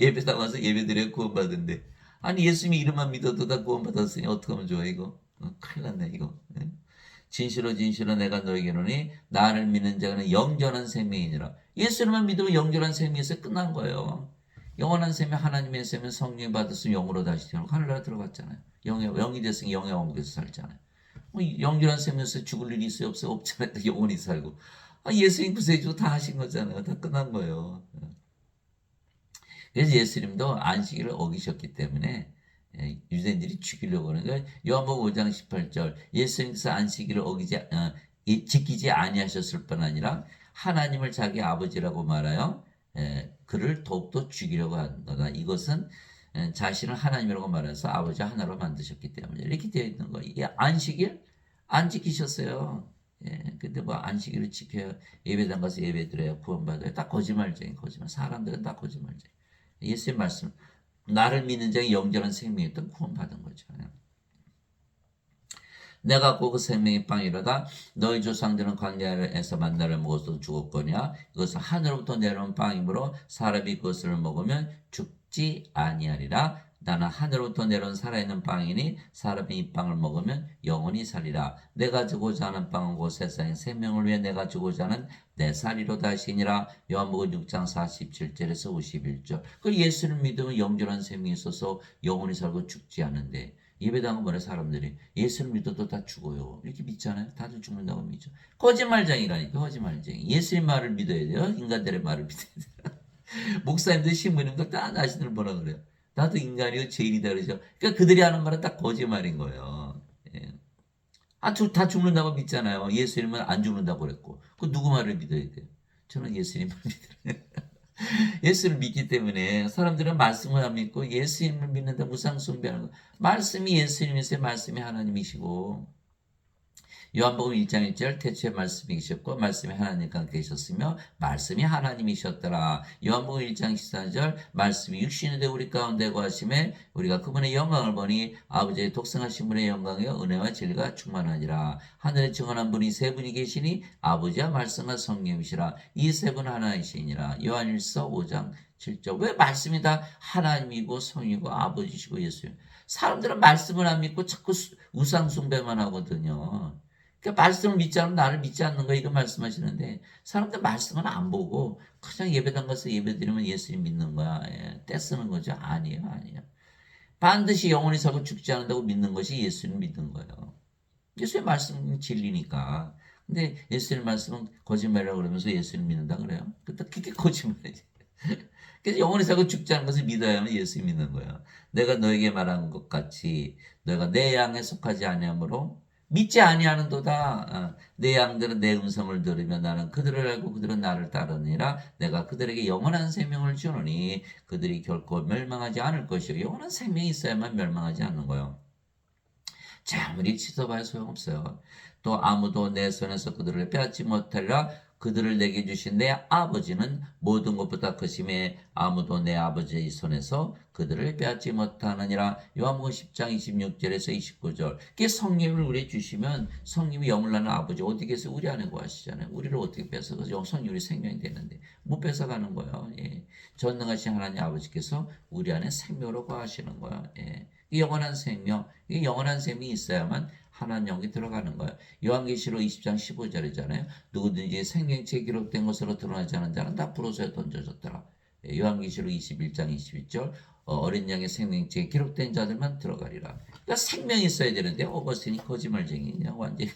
Speaker 1: 예배당 와서 예배드려 구원받은데 아니 예수님 이름만 믿어도 다 구원받았으니 어떡하면 좋아 이거. 큰일 났네 이거. 진실로 내가 너에게 이르노니 나를 믿는 자는 영전한 생명이니라. 예수님만 믿으면 영전한 생명에서 끝난 거예요. 영원한 생명 하나님의 생명 성령 받았으면 영으로 다시 태어나고 하늘나라 들어갔잖아요. 영이 됐으니 영의 왕국에서 살잖아요. 영전한 생명에서 죽을 일이 있어요 없어요? 없잖아요. 영원히 살고. 예수님 구세주 다 하신 거잖아요. 다 끝난 거예요. 그래서 예수님도 안식일을 어기셨기 때문에 유대인들이 죽이려고 하는 거예요. 요한복음 5장 18절 예수님께서 안식일을 지키지 아니하셨을 뿐 아니라 하나님을 자기 아버지라고 말하여 그를 더욱더 죽이려고 한 거다. 이것은 자신을 하나님이라고 말해서 아버지 하나로 만드셨기 때문에 이렇게 되어 있는 거예요. 이게 안식일 안 지키셨어요. 근데 뭐 안식일을 지켜야 예배당 가서 예배드려야 구원받아요. 다 거짓말쟁이. 사람들은 다 거짓말쟁이. 예수의 말씀 나를 믿는 자의 영전한 생명이 있던 구원받은 거죠. 내가 그 생명의 빵이로다. 너희 조상들은 광야에서 만나를 먹어서 죽었거냐. 이것은 하늘로부터 내려온 빵이므로 사람이 그것을 먹으면 죽지 아니하리라. 나는 하늘로부터 내려온 살아있는 빵이니 사람이 이 빵을 먹으면 영원히 살리라. 내가 주고자 하는 빵은 곧 세상의 생명을 위해 내가 주고자 하는 내 살이로다 하시니라. 요한복음 6장 47절에서 51절. 그 예수를 믿으면 영존한 생명이 있어서 영원히 살고 죽지 않는데 예배당은 뭐래 사람들이 예수를 믿어도 다 죽어요. 이렇게 믿잖아요. 다들 죽는다고 믿죠. 거짓말쟁이라니까 거짓말쟁이. 예수님 말을 믿어야 돼요. 인간들의 말을 믿어야 돼요. 목사님들 신부님들 다 자신을 뭐라 그래요. 나도 인간이요 죄인이다 그러죠. 그러니까 그들이 하는 말은 다 거짓말인 거예요. 예. 다 죽는다고 믿잖아요. 예수님은 안 죽는다고 그랬고. 그 누구 말을 믿어야 돼요? 저는 예수님을 믿어요. 예수를 믿기 때문에 사람들은 말씀을 안 믿고 예수님을 믿는다 무상 숭배하는 거. 말씀이 예수님이세요. 말씀이 하나님이시고 요한복음 1장 1절 태초에 말씀이 계셨고 말씀이 하나님과 함께 계셨으며 말씀이 하나님이셨더라. 요한복음 1장 14절 말씀이 육신이 되어 우리 가운데 거하심에 우리가 그분의 영광을 보니 아버지의 독생하신 분의 영광이요 은혜와 진리가 충만하니라. 하늘에 증언한 분이 세 분이 계시니 아버지와 말씀과 성령이시라. 이 세 분 하나이시니라. 요한일서 5장 7절. 왜 말씀이 다 하나님이고 성이고 아버지시고 예수님. 사람들은 말씀을 안 믿고 자꾸 우상 숭배만 하거든요. 그러니까 말씀을 믿지 않으면 나를 믿지 않는 거야 이거 말씀하시는데 사람들 말씀은 안 보고 그냥 예배당 가서 예배드리면 예수님 믿는 거야. 예, 떼쓰는 거죠. 아니에요, 아니에요. 반드시 영원히 살고 죽지 않는다고 믿는 것이 예수님 믿는 거예요. 예수의 말씀은 진리니까. 근데 예수의 말씀은 거짓말이라고 그러면서 예수님 믿는다 그래요. 그게 거짓말이지. 그래서 영원히 살고 죽지 않은 것을 믿어야만 예수 믿는 거야. 내가 너에게 말한 것 같이 너희가 내 양에 속하지 아니하므로 믿지 아니하는도다. 내 양들은 내 음성을 들으며 나는 그들을 알고 그들은 나를 따르니라. 내가 그들에게 영원한 생명을 주노니 그들이 결코 멸망하지 않을 것이요. 영원한 생명이 있어야만 멸망하지 않는 거예요. 아무리 치서봐야 소용없어요. 또 아무도 내 손에서 그들을 빼앗지 못하리라. 그들을 내게 주신 내 아버지는 모든 것보다 크심에 아무도 내 아버지의 손에서 그들을 빼앗지 못하느니라. 요한복음 10장 26절에서 29절. 이게 성령을 우리에 주시면 성령이 영을 나는 아버지 어디 계세요? 우리 안에 거하시잖아요. 우리를 어떻게 뺏어가서 성령이 생명이 되는데 못 뺏어가는 거예요. 예. 전능하신 하나님 아버지께서 우리 안에 생명으로 거하시는 거예요. 예. 이 영원한 생명, 이 영원한 생명이 있어야만 하나님 영이 들어가는 거예요. 요한계시록 20장 15절이잖아요. 누구든지 생명체에 기록된 것으로 드러나지 않은 자는 다 불호소에 던져졌더라. 요한계시록 21장 22절 어린 양의 생명체에 기록된 자들만 들어가리라. 그러니까 생명이 있어야 되는데 어거스틴이 거짓말쟁이 그냥 완전히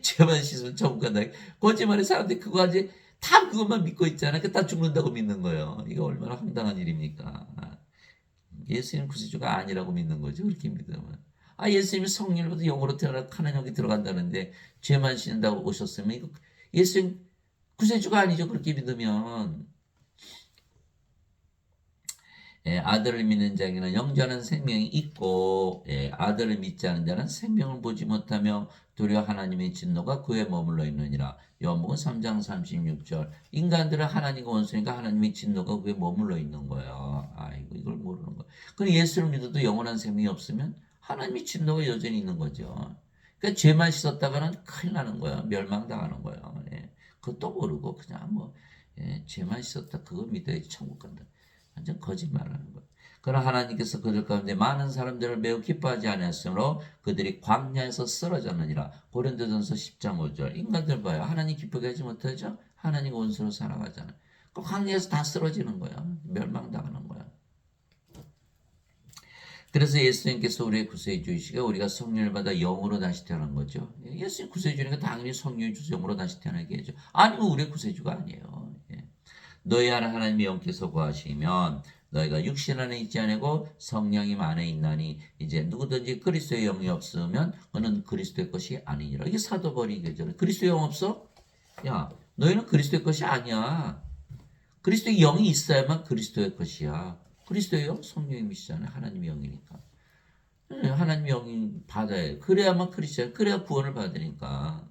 Speaker 1: 죄만 씻으면 천국 간다. 거짓말의 사람들이 그거 하지 다 그것만 믿고 있잖아요. 다 죽는다고 믿는 거예요. 이거 얼마나 황당한 일입니까? 예수님 구세주가 아니라고 믿는 거죠. 그렇게 믿으면. 예수님이 성령으로 영으로 태어나 하나님 들어간다는데 죄만 씻는다고 오셨으면 이거 예수님 구세주가 아니죠. 그렇게 믿으면. 예, 아들을 믿는 자에게는 영원한 생명이 있고 아들을 믿지 않는 자는 생명을 보지 못하며 도리어 하나님의 진노가 그에 머물러 있느니라. 요한복음 3장 36절. 인간들은 하나님과 원수니까 하나님의 진노가 그에 머물러 있는 거예요. 이걸 모르는 거예요. 그럼 예수를 믿어도 영원한 생명이 없으면 하나님의 진노가 여전히 있는 거죠. 그러니까 죄만 씻었다가는 큰일 나는 거예요. 멸망당하는 거예요. 예. 그것도 모르고 그냥 죄만 씻었다 그거 믿어야지 천국 간다. 완전 거짓말하는 거예요. 그러나 하나님께서 그들 가운데 많은 사람들을 매우 기뻐하지 않았으므로 그들이 광야에서 쓰러졌느니라. 고린도전서 10장 5절. 인간들 봐요. 하나님 기쁘게 하지 못하죠? 하나님 원수로 살아가잖아요. 그 광야에서 다 쓰러지는 거야. 멸망당하는 거야. 그래서 예수님께서 우리의 구세주이시가 우리가 성령을 받아 영으로 다시 태어난 거죠. 예수님 구세주니까 당연히 성령이 주서 영으로 다시 태어나게 해죠. 아니면 우리의 구세주가 아니에요. 너희 안에 하나님이 영께서 거하시면 너희가 육신 안에 있지 아니고 성령님 안에 있나니 이제 누구든지 그리스도의 영이 없으면 그는 그리스도의 것이 아니니라. 이게 사도 바울이 얘기하잖아요. 그리스도의 영 없어? 야, 너희는 그리스도의 것이 아니야. 그리스도의 영이 있어야만 그리스도의 것이야. 그리스도의 영 성령님이시잖아요. 하나님의 영이니까. 하나님의 영이 받아야 해. 그래야만 크리스찬, 그래야 구원을 받으니까.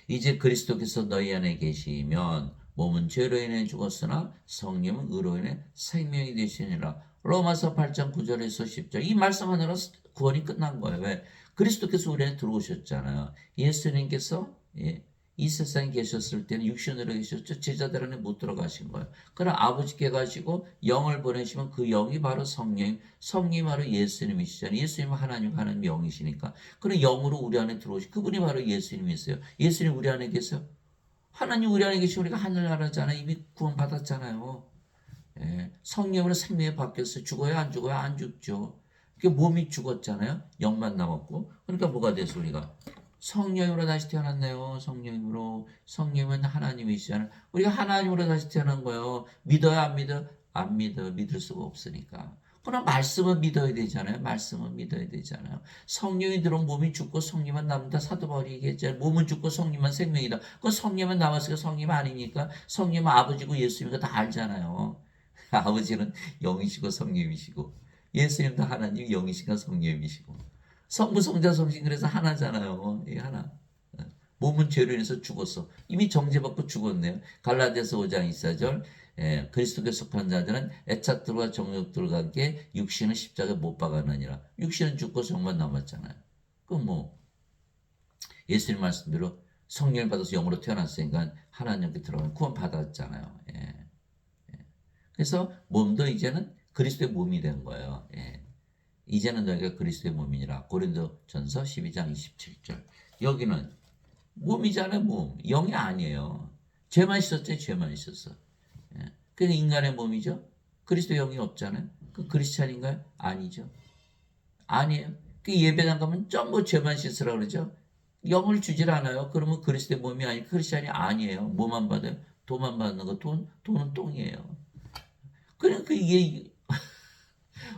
Speaker 1: 이제 그리스도께서 너희 안에 계시면 몸은 죄로 인해 죽었으나 성령은 의로 인해 생명이 되시니라. 로마서 8장 9절에서 10절. 이 말씀 하나로 구원이 끝난 거예요. 왜? 그리스도께서 우리 안에 들어오셨잖아요. 예수님께서 이 세상에 계셨을 때는 육신으로 계셨죠. 제자들 안에 못 들어가신 거예요. 그럼 아버지께 가시고 영을 보내시면 그 영이 바로 성령님, 성령이 바로 예수님이시잖아요. 예수님은 하나님 영이시니까. 그럼 영으로 우리 안에 들어오시 그분이 바로 예수님이세요. 예수님 우리 안에 계세요. 하나님 우리 안에 계시고 우리가 하늘나라잖아요. 이미 구원받았잖아요. 성령으로 생명이 바뀌었어요. 죽어요? 안 죽어요? 안 죽죠. 몸이 죽었잖아요. 영만 남았고. 그러니까 뭐가 돼서 우리가 성령으로 다시 태어났네요. 성령으로. 성령은 하나님이시잖아요. 우리가 하나님으로 다시 태어난 거예요. 믿어요? 안 믿어? 안 믿어. 믿을 수가 없으니까. 그러나 말씀은 믿어야 되잖아요. 말씀은 믿어야 되잖아요. 성령이 들어온 몸이 죽고 성령만 남는다. 사도 바울이 얘기했잖아요. 몸은 죽고 성령만 생명이다. 그 성령만 남았으니까 성령 아니니까 성령은 아버지고 예수님도 다 알잖아요. 아버지는 영이시고 성령이시고 예수님도 하나님 영이시고 성령이시고 성부 성자 성신 그래서 하나잖아요. 이 하나. 몸은 죄로 인해서 죽었어. 이미 정죄받고 죽었네요. 갈라디아서 5장 24절. 그리스도께 속한 자들은 애착들과 정욕들과 함께 육신은 십자가에 못 박아느니라. 육신은 죽고 성만 남았잖아요. 그럼 예수님 말씀대로 성령을 받아서 영으로 태어났으니까 하나님께 들어가면 구원 받았잖아요. 그래서 몸도 이제는 그리스도의 몸이 된 거예요. 이제는 너희가 그리스도의 몸이니라. 고린도전서 12장 27절. 여기는 몸이잖아요. 몸. 영이 아니에요. 죄만 있었죠. 죄만 있었어. 예. 그게 인간의 몸이죠. 그리스도 영이 없잖아요. 그 크리스찬인가요? 아니죠. 아니에요. 그 예배당 가면 전부 죄만 씻으라 그러죠. 영을 주질 않아요. 그러면 그리스도의 몸이 아니 크리스찬이 아니에요. 뭐만 받아요? 돈만 받는 거. 돈은 똥이에요. 그러니까 이게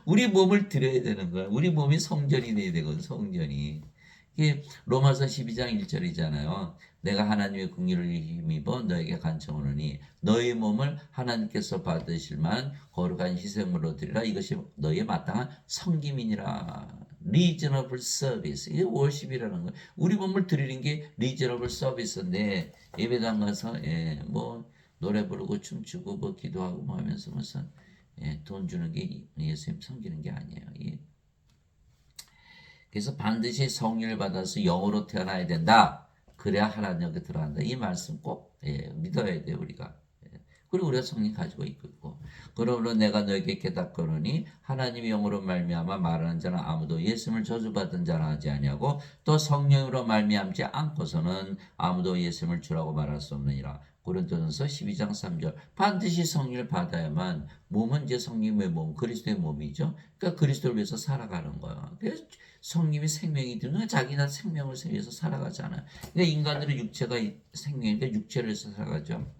Speaker 1: 우리 몸을 드려야 되는 거야. 우리 몸이 성전이 돼야 되거든. 성전이. 이게 로마서 12장 1절이잖아요. 내가 하나님의 긍휼을 힘입어 너에게 간청하노니 너희 몸을 하나님께서 받으실 만한 거룩한 희생으로 드리라. 이것이 너희의 마땅한 섬김이니라. 리저너블 서비스. 이게 월십이라는 거예요. 우리 몸을 드리는 게 리저너블 서비스인데 예배당 가서 뭐 노래 부르고 춤추고 뭐 기도하고 뭐 하면서 무슨 돈 주는 게 예수님 섬기는 게 아니에요. 그래서 반드시 성령을 받아서 영으로 태어나야 된다. 그래야 하나님께 들어간다. 이 말씀 꼭 믿어야 돼요. 우리가. 그리고 우리가 성령 가지고 있고. 그러므로 내가 너에게 깨닫거니와 하나님의 영으로 말미암아 말하는 자는 아무도 예수님을 저주받은 자라 하지 아니하고 또 성령으로 말미암지 않고서는 아무도 예수님을 주라고 말할 수 없느니라. 고린도전서 12장 3절. 반드시 성령을 받아야만 몸은 이제 성령의 몸, 그리스도의 몸이죠. 그러니까 그리스도를 위해서 살아가는 거예요. 그래서 성령이 생명이 되는 자기나 생명을 위해서 살아가잖아요. 그러니까 인간들은 육체가 생명인데 육체를 위해서 살아가죠.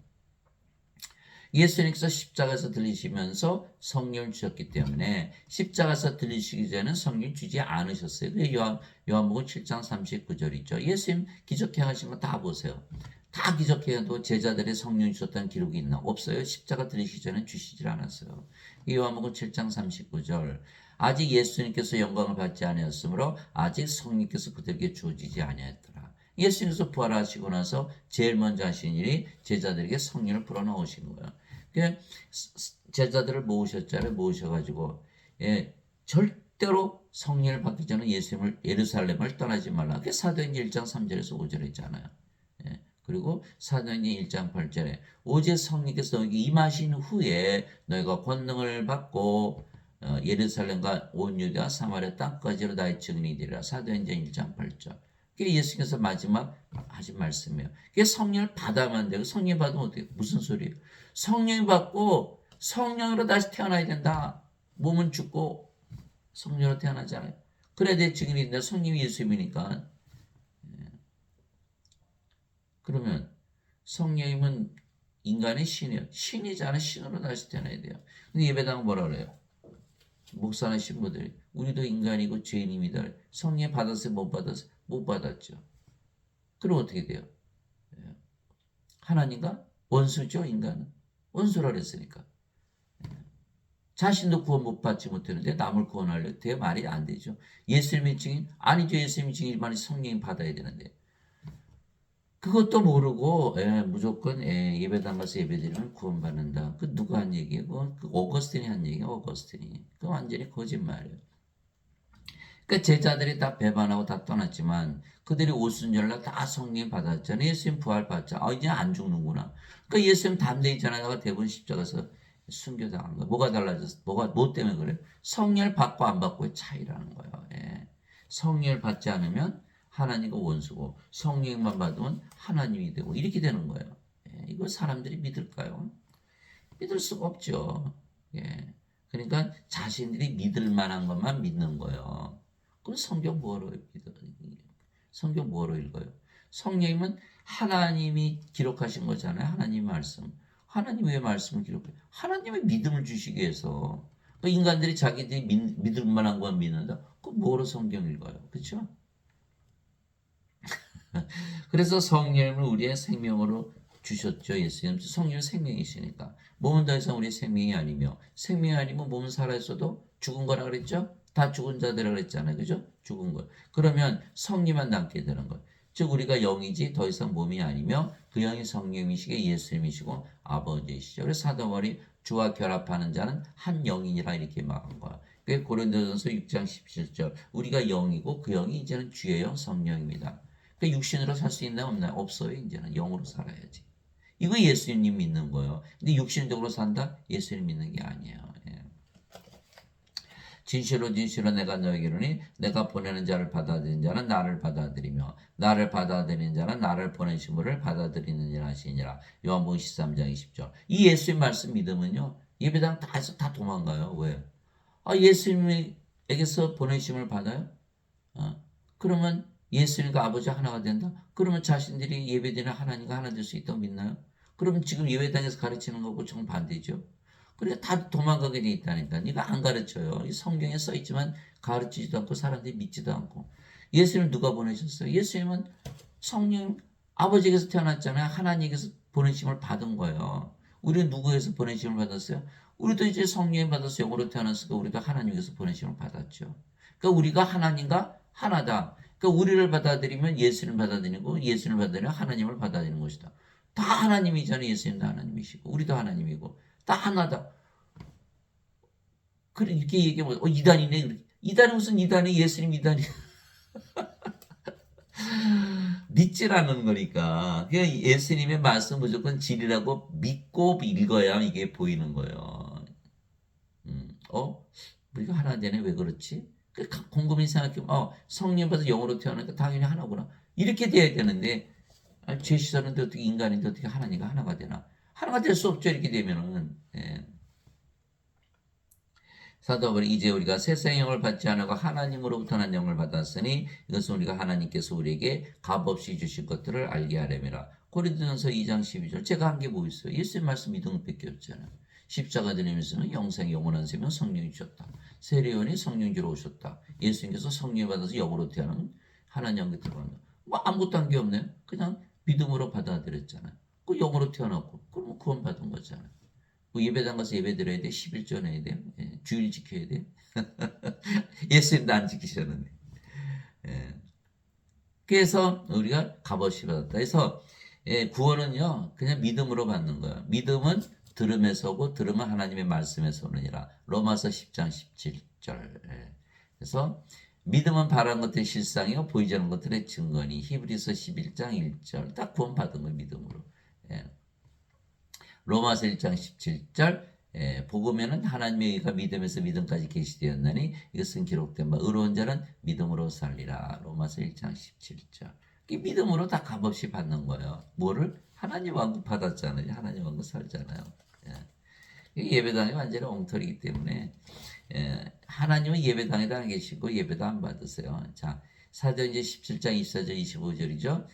Speaker 1: 예수님께서 십자가에서 들리시면서 성령을 주셨기 때문에 십자가에서 들리시기 전에는 성령 주지 않으셨어요. 그게 요한복음 7장 39절 있죠. 예수님 기적해 하신 거 다 보세요. 다 기적해도 제자들의 성령 주셨다는 기록이 있나? 없어요. 십자가 들리시기 전에 주시질 않았어요. 요한복음 7장 39절. 아직 예수님께서 영광을 받지 아니하였으므로 아직 성령께서 그들에게 주어지지 아니하였더라. 예수님께서 부활하시고 나서 제일 먼저 하신 일이 제자들에게 성령을 불어넣으신 거예요. 제자들을 모으셨잖아요. 모으셔가지고 절대로 성령을 받기 전에 예수님을 예루살렘을 떠나지 말라. 그게 사도행전 1장 3절에서 5절 했잖아요. 그리고 사도행전 1장 8절에 오직 성령께서 너에게 임하신 후에 너희가 권능을 받고 예루살렘과 온 유대와 사마리아 땅까지로 나의 증인이 되리라. 사도행전 1장 8절. 그게 예수님께서 마지막 하신 말씀이에요. 그게 성령을 받아만 되고 성령 받으면 어떻게 무슨 소리예요? 성령 받고 성령으로 다시 태어나야 된다. 몸은 죽고 성령으로 태어나잖아요. 그래야 내 증인이 된다. 성령이 예수님이니까. 그러면 성령님은 인간의 신이에요. 신이잖아요. 신으로 다시 태어나야 돼요. 근데 예배당은 뭐라 그래요? 목사나 신부들이 우리도 인간이고 죄인입니다. 성령 받았어요? 못 받았어요? 못 받았죠. 그럼 어떻게 돼요? 하나님과 원수죠. 인간은. 원수라 그랬으니까. 자신도 구원 못 받지 못했는데 남을 구원하려 돼 말이 안 되죠. 예수님의 증인? 아니죠. 예수님의 증인만 성령이 받아야 되는데. 그것도 모르고 무조건 예배당 가서 예배드리면 구원받는다. 그 누가 한 얘기고 그 오거스틴이 한 얘기야. 오거스틴이. 그 완전히 거짓말이에요. 그러니까 제자들이 다 배반하고 다 떠났지만 그들이 오순절날 다 성령 받았잖아요. 예수님 부활 받자. 이제 안 죽는구나. 그러니까 예수님 담대히 전하다가 대부분 십자가에서 순교당한 거야. 뭐가 달라졌어? 뭐 때문에 그래? 성령을 받고 안 받고의 차이라는 거예요. 성령을 받지 않으면 하나님과 원수고 성령만 받으면 하나님이 되고 이렇게 되는 거예요. 이거 사람들이 믿을까요? 믿을 수가 없죠. 그러니까 자신들이 믿을 만한 것만 믿는 거예요. 그럼 성경 뭐로 믿어요? 성경 뭐로 읽어요? 성령님은 하나님이 기록하신 거잖아요. 하나님 말씀. 하나님 왜 말씀을 기록해요? 하나님의 믿음을 주시기 위해서. 인간들이 자기들이 믿을 만한 것 믿는다. 그럼 뭐로 성경 읽어요? 그렇죠? 그래서 성령을 우리의 생명으로 주셨죠. 예수님. 성령은 생명이시니까. 몸은 더 이상 우리의 생명이 아니며 생명이 아니면 몸은 살아있어도 죽은 거라 그랬죠. 다 죽은 자들이라 그랬잖아요. 그죠? 죽은 거. 그러면 성령만 남게 되는 것. 즉 우리가 영이지 더 이상 몸이 아니며 그 영이 성령이시게 예수님이시고 아버지이시죠. 그래서 사도 바울이 주와 결합하는 자는 한 영이니라 이렇게 말한 거야. 그게 고린도전서 6장 17절. 우리가 영이고 그 영이 이제는 주의 영 성령입니다. 그러니까 육신으로 살 수 있나 없나? 없어요. 이제는 영으로 살아야지. 이거 예수님 믿는 거예요. 근데 육신적으로 산다? 예수님 믿는 게 아니에요. 진실로 진실로 내가 너에게 이르노니 내가 보내는 자를 받아들이는 자는 나를 받아들이며 나를 받아들이는 자는 나를 보내신 분을 받아들이느니라 하시니라. 요한복음 13장 20절. 이 예수의 말씀 믿으면요, 예배당 다 해서 다 도망가요. 왜? 예수님에게서 보내심을 받아요? 그러면 예수님과 아버지 하나가 된다? 그러면 자신들이 예배드리는 하나님과 하나 될 수 있다고 믿나요? 그러면 지금 예배당에서 가르치는 거고 정반대죠. 그러니까 다 도망가게 돼 있다니까. 네가 안 가르쳐요. 이 성경에 써 있지만 가르치지도 않고 사람들이 믿지도 않고. 예수님 누가 보내셨어요? 예수님은 성령 아버지에게서 태어났잖아요. 하나님께서 보내심을 받은 거예요. 우리는 누구에서 보내심을 받았어요? 우리도 이제 성령을 받아서 영으로 태어났으니까 우리도 하나님께서 보내심을 받았죠. 그러니까 우리가 하나님과 하나다. 그러니까 우리를 받아들이면 예수를 받아들이고 예수를 받아들이면 하나님을 받아들이는 것이다. 다 하나님이잖아요. 예수님도 하나님이시고 우리도 하나님이고 다 하나다. 그래 이렇게 얘기하면 이단이네. 이단이 무슨 이단이 예수님 이단이 믿지라는 거니까. 그냥 예수님의 말씀 무조건 진리라고 믿고 읽어야 이게 보이는 거예요. 우리가 하나 되네. 왜 그렇지? 곰곰이 생각해보면 성령 받아서 영으로 태어나니까 당연히 하나구나. 이렇게 돼야 되는데 죄 씻었는데 어떻게 인간인데 어떻게 하나님과 하나가 되나? 하나가 될 수 없죠. 이렇게 되면은. 예. 사도 바울이 이제 우리가 세상의 영을 받지 않고 하나님으로부터 난 영을 받았으니 이것은 우리가 하나님께서 우리에게 값없이 주신 것들을 알게 하려니라. 고린도전서 2장 12절. 제가 한 게 뭐 있어요? 예수의 말씀 믿음을 밖에 없잖아요. 십자가 들리면서는 영생 영원한 생명 성령이 주셨다. 세례요한이 성령 주러 오셨다. 예수님께서 성령 받아서 영으로 태어나는 하나님 영이 들어간다. 뭐 아무것도 한 게 없네요. 그냥 믿음으로 받아들였잖아요. 그 영으로 태어났고 그러면 구원 받은 거잖아요. 예배당 가서 예배 드려야 돼. 11조 내야 돼. 주일 지켜야 돼. 예수님도 안 지키셨는데. 예. 그래서 우리가 값없이 받았다. 그래서 구원은요. 그냥 믿음으로 받는 거예요. 믿음은 들음에서 오고 들음은 하나님의 말씀에서 오느니라. 로마서 10장 17절. 그래서 믿음은 바라는 것들의 실상이요 보이지 않는 것들의 증거니. 히브리서 11장 1절. 딱 구원 받은 거예요. 믿음으로. 로마서 1장 17절 복음에는 하나님의 의가 믿음에서 믿음까지 계시되었나니 이것은 기록된 바 의로운 자는 믿음으로 살리라. 로마서 1장 17절. 믿음으로 다 값없이 받는 거예요. 뭐를? 하나님 왕국 받았잖아요. 하나님 왕국 살잖아요. 예배당이 완전히 엉터리이기 때문에 하나님은 예배당에도 안 계시고 예배도 안 받으세요. 자, 사도행전 17장 24절 25절이죠.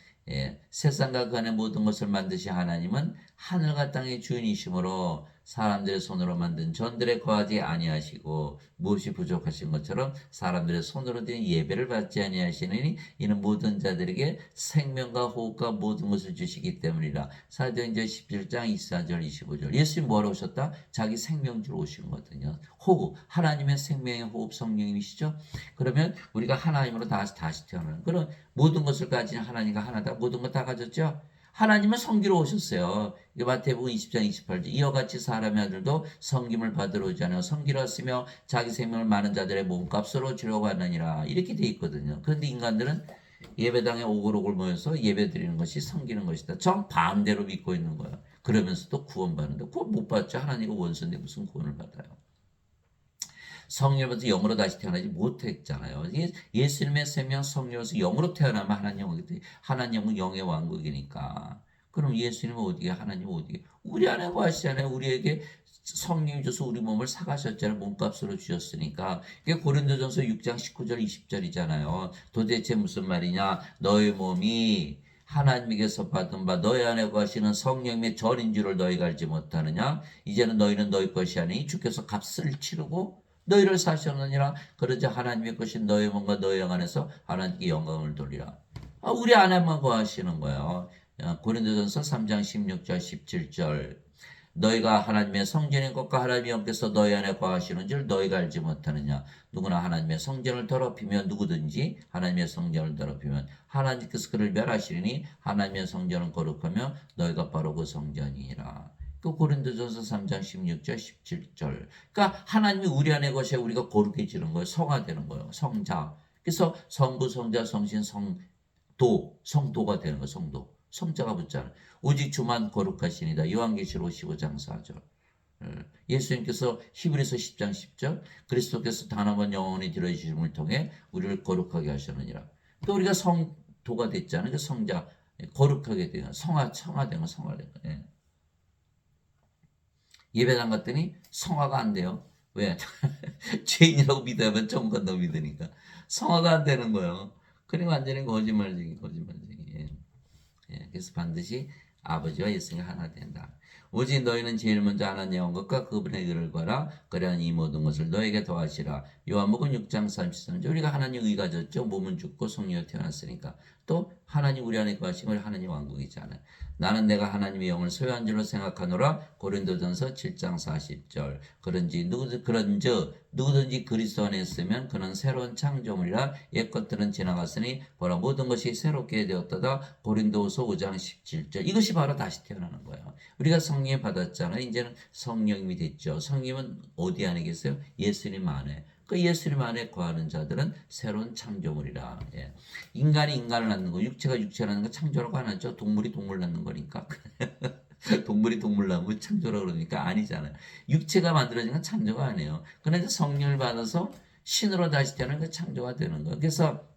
Speaker 1: 세상과 그 안의 모든 것을 만드신 하나님은 하늘과 땅의 주인이시므로 사람들의 손으로 만든 전들에 거하지 아니하시고 무엇이 부족하신 것처럼 사람들의 손으로 된 예배를 받지 아니하시느니 이는 모든 자들에게 생명과 호흡과 모든 것을 주시기 때문이라. 사도행전 17장 24절 25절. 예수님이 뭐하러 오셨다? 자기 생명 주러 오신 거거든요. 호흡, 하나님의 생명의 호흡 성령님이시죠. 그러면 우리가 하나님으로 다시 태어나는 그런 모든 것을 가진 하나님과 하나다. 모든 것 다 가졌죠. 하나님은 섬기러 오셨어요. 마태복음 20장 28절. 이와 같이 사람의 아들도 섬김을 받으러 오지 않아 섬기러 왔으며 자기 생명을 많은 자들의 몸값으로 주려고 하느니라. 이렇게 돼 있거든요. 그런데 인간들은 예배당에 오글오글 모여서 예배드리는 것이 섬기는 것이다. 정반대로 믿고 있는 거예요. 그러면서도 구원받는데 구원 못 받죠. 하나님과 원수인데 무슨 구원을 받아요. 성령으로부터 영으로 다시 태어나지 못했잖아요. 예수님의 생명 성령으로서 영으로 태어나면 하나님은 영의 왕국이니까. 그럼 예수님은 어디에? 하나님은 어디에? 우리 안에 거하시잖아요. 우리에게 성령이 줘서 우리 몸을 사가셨잖아요. 몸값으로 주셨으니까. 이게 고린도전서 6장 19절 20절이잖아요. 도대체 무슨 말이냐? 너의 몸이 하나님에게서 받은 바 너희 안에 거하시는 성령의 전인 줄을 너희가 알지 못하느냐? 이제는 너희는 너희 것이 아니니 주께서 값을 치르고 너희를 사셨느니라. 그러자 하나님의 것인 너희 몸과 너희 영 안에서 하나님께 영광을 돌리라. 우리 안에만 거하시는 거예요. 고린도전서 3장 16절 17절. 너희가 하나님의 성전인 것과 하나님의 영께서 너희 안에 거하시는 줄 너희가 알지 못하느냐. 누구나 하나님의 성전을 더럽히면 누구든지 하나님의 성전을 더럽히면 하나님께서 그를 멸하시리니 하나님의 성전은 거룩하며 너희가 바로 그 성전이니라. 그 고린도전서 3장 16절 17절. 그러니까 하나님이 우리 안에 거셔 우리가 거룩해지는 거예요. 성화되는 거예요. 성자. 그래서 성부, 성자, 성신, 성도, 성도가 되는 거예요. 성도. 성자가 붙잖아요. 오직 주만 거룩하시니다. 요한계시록 15장 4절. 예수님께서 히브리서 10장 10절 그리스도께서 단 한 번 영원히 들어주심을 통해 우리를 거룩하게 하셨느니라. 또 우리가 성도가 됐잖아요. 그 성자 거룩하게 되는 성화된 거 성화된 거. 예. 예배당 갔더니 성화가 안 돼요. 왜? 죄인이라고 믿어야만 좀 건너 믿으니까 성화가 안 되는 거예요. 그리고 완전히 거짓말쟁이. 예. 예. 그래서 반드시 아버지와 예수님이 하나 된다. 오직 너희는 제일 먼저 하나님의 왕국과 그분의 의를 구하라. 그래야 이 모든 것을 너에게 더하시라. 요한복음 6장 33절 우리가 하나님 의 가졌죠. 몸은 죽고 성령으로 태어났으니까. 또 하나님 우리 안에 거하시면 하나님 왕국이잖아요. 나는 내가 하나님의 영을 소유한 줄로 생각하노라. 고린도전서 7장 40절 그런즉 누구든지 그리스도 안에 있으면 그는 새로운 창조물이라. 옛것들은 지나갔으니 보라 모든 것이 새롭게 되었다다. 고린도후서 5장 17절 이것이 바로 다시 태어나는 거예요. 우리가 성령 받았잖아요. 이제는 성령님이 됐죠. 성령은 어디 안에 계세요? 예수님 안에. 그 예수님 안에 거하는 자들은 새로운 창조물이라. 예. 인간이 인간을 낳는 거, 육체가 육체를 낳는 거 창조라고 안 하죠. 동물이 동물 낳는 거니까. 동물이 동물 낳는 거 창조라고 그러니까 아니잖아요. 육체가 만들어진 건 창조가 아니에요. 그런데 성령을 받아서 신으로 다시 태어나는 그 창조가 되는 거예요. 그래서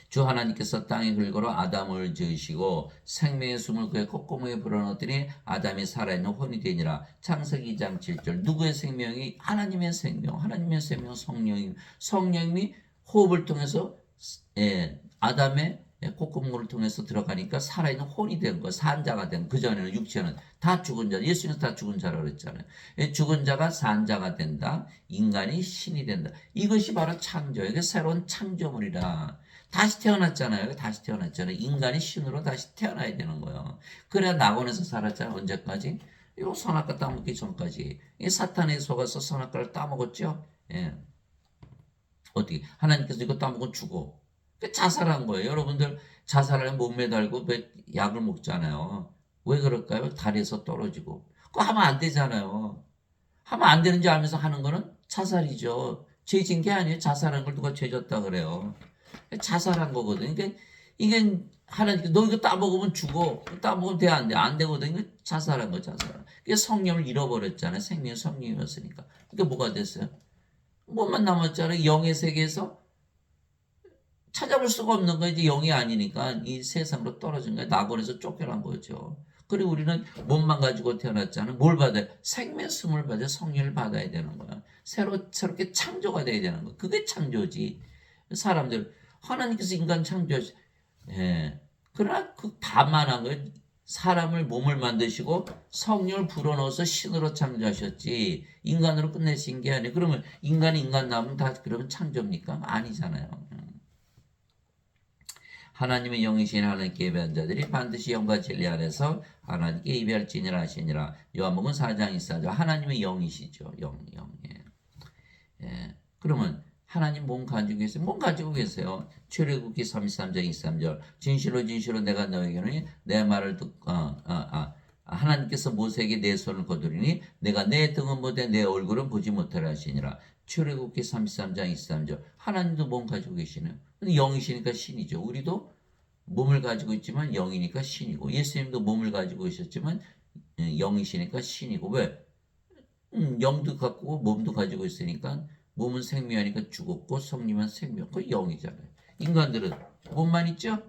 Speaker 1: 주 하나님께서 땅에 흙으로 아담을 지으시고 생명의 숨을 그의 콧구멍에 불어넣었더니 아담이 살아있는 혼이 되니라. 창세기 2장 7절 누구의 생명이? 하나님의 생명. 하나님의 생명 성령님이 호흡을 통해서 아담의 콧구멍을 통해서 들어가니까 살아있는 혼이 된 거, 산자가 된 거. 그전에는 육체는 다 죽은 자, 예수님은 다 죽은 자라고 그랬잖아요. 죽은 자가 산자가 된다. 인간이 신이 된다. 이것이 바로 창조예요. 이게 새로운 창조물이라. 다시 태어났잖아요. 다시 태어났잖아요. 인간이 신으로 다시 태어나야 되는 거예요. 그래야 낙원에서 살았잖아요. 언제까지? 이 선악과 따먹기 전까지. 이 사탄에 속아서 선악과를 따먹었죠. 예. 어떻게? 하나님께서 이거 따먹으면 죽어. 자살한 거예요. 여러분들 자살하면 못 매달고 약을 먹잖아요. 왜 그럴까요? 다리에서 떨어지고. 그거 하면 안 되잖아요. 하면 안 되는 줄 알면서 하는 거는 자살이죠. 죄진 게 아니에요. 자살한 걸 누가 죄졌다 그래요. 자살한 거거든요. 그러니까 이게 하나님께 너 이거 따먹으면 죽어. 따먹으면 돼, 안 돼? 안 되거든. 이거 자살한 거, 자살. 그게 성령을 잃어버렸잖아요. 생명이 성령이었으니까. 그게 뭐가 됐어요? 뭐만 남았잖아요. 영의 세계에서 찾아볼 수가 없는 거 이제 영이 아니니까 이 세상으로 떨어진 거예요. 낙원에서 쫓겨난 거죠. 그리고 우리는 몸만 가지고 태어났잖아요. 뭘 받아요? 생명숨을 받아요. 성령을 받아야 되는 거야. 새롭게 창조가 돼야 되는 거. 그게 창조지. 사람들 하나님께서 인간 창조하시. 예. 그러나 그 다만한 거예요. 사람을 몸을 만드시고 성령을 불어넣어서 신으로 창조하셨지 인간으로 끝내신 게 아니에요. 그러면 인간이 인간 나오면 다 그러면 창조입니까? 아니잖아요. 하나님의 영이신 하나님께 예배한 자들이 반드시 영과 진리 안에서 하나님께 이별진이라 하시니라. 요한복음 4장 24절 하나님의 영이시죠. 영. 예. 예. 그러면 하나님 몸 가지고 계세요. 몸 가지고 계세요. 출애굽기 33장 23절 진실로 진실로 내가 너에게는 내 말을 듣고 하나님께서 모세에게 내 손을 거두리니 내가 내 등은 보되 내 얼굴은 보지 못하라 하시니라. 출애굽기 33장 23절 하나님도 몸 가지고 계시네요. 근데 영이시니까 신이죠. 우리도 몸을 가지고 있지만 영이니까 신이고 예수님도 몸을 가지고 있었지만 영이시니까 신이고 왜? 영도 갖고 몸도 가지고 있으니까 몸은 생명하니까 죽었고 성령은 생명. 그 영이잖아요. 인간들은 몸만 있죠?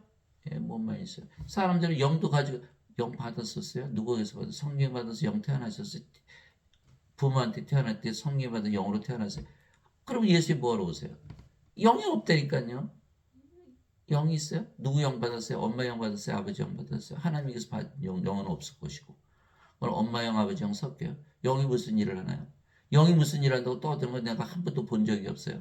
Speaker 1: 예, 몸만 있어요. 사람들은 영도 가지고 영 받았었어요. 누구에서 받았어요? 성령 받아서 영 태어나셨어요. 부모한테 태어날 때 성령 받아 영으로 태어났어요. 그럼 예수님 뭐하러 오세요? 영이 없다니까요. 영이 있어요? 누구 영 받았어요? 엄마 영 받았어요? 아버지 영 받았어요? 하나님께서 영은 없을 것이고. 그럼 엄마 영, 아버지 영 섞여요. 영이 무슨 일을 하나요? 영이 무슨 일을 한다고 떠드는 건 내가 한 번도 본 적이 없어요.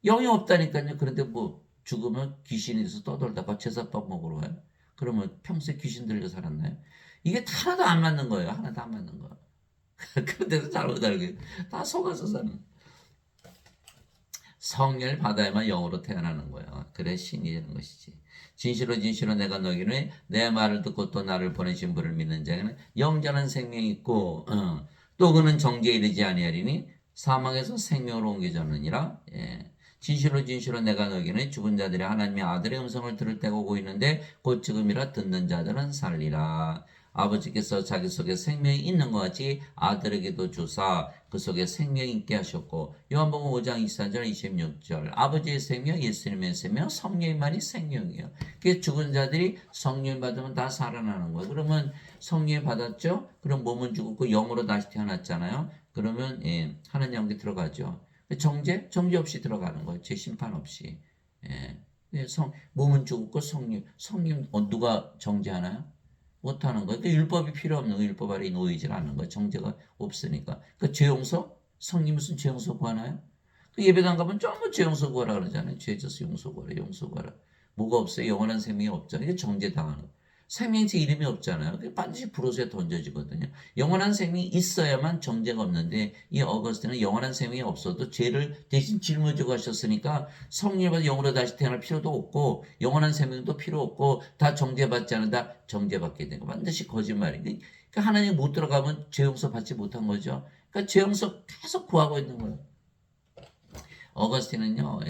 Speaker 1: 영이 없다니까요. 그런데 뭐 죽으면 귀신이 돼서 떠돌다가 제사밥 먹으러 와요. 그러면 평소에 귀신 들려 살았나요? 이게 하나도 안 맞는 거예요. 하나도 안 맞는 거. 그런데도 잘못 알게 다 속아서 사는. 성령을 받아야만 영으로 태어나는 거예요. 그래 신이 되는 것이지. 진실로 진실로 내가 너희는 내 말을 듣고 또 나를 보내신 분을 믿는 자에는 영전한 생명이 있고 또 그는 정죄에 이르지 아니하리니 사망에서 생명으로 옮겨졌느니라. 예. 진실로 진실로 내가 너희는 죽은 자들이 하나님의 아들의 음성을 들을 때가 오고 있는데 곧 지금이라 듣는 자들은 살리라. 아버지께서 자기 속에 생명이 있는 것 같이 아들에게도 주사 그 속에 생명이 있게 하셨고 요한복음 5장 24절 26절 아버지의 생명 예수님의 생명 성령만이 생명이에요. 그 죽은 자들이 성령 받으면 다 살아나는 거예요. 그러면 성령 받았죠? 그럼 몸은 죽었고 영으로 다시 태어났잖아요. 그러면 하나님 영계 들어가죠. 정죄 없이 들어가는 거예요. 제 심판 없이. 예. 몸은 죽었고 성령 누가 정죄하나요? 못하는 거예요. 율법이 필요 없는 거예요. 율법 아래 놓이질 않는 거예요. 정죄가 없으니까. 죄 용서? 성령 무슨 죄 용서 구하나요? 예배당 가면 전부 죄 용서 구하라 그러잖아요. 죄 져서 용서 구하라, 용서 구하라. 뭐가 없어요? 영원한 생명이 없잖아요. 이게 정죄당하는 거예요. 생명체 이름이 없잖아요. 반드시 불옷에 던져지거든요. 영원한 생명이 있어야만 정죄가 없는데 이 어거스틴은 영원한 생명이 없어도 죄를 대신 짊어지고 하셨으니까 성령을 받아 영으로 다시 태어날 필요도 없고 영원한 생명도 필요 없고 다 정죄받지 않는다. 정죄받게 된 거 반드시 거짓말이에요. 그러니까 하나님 못 들어가면 죄 용서 받지 못한 거죠. 그러니까 죄 용서 계속 구하고 있는 거예요. 어거스틴은요,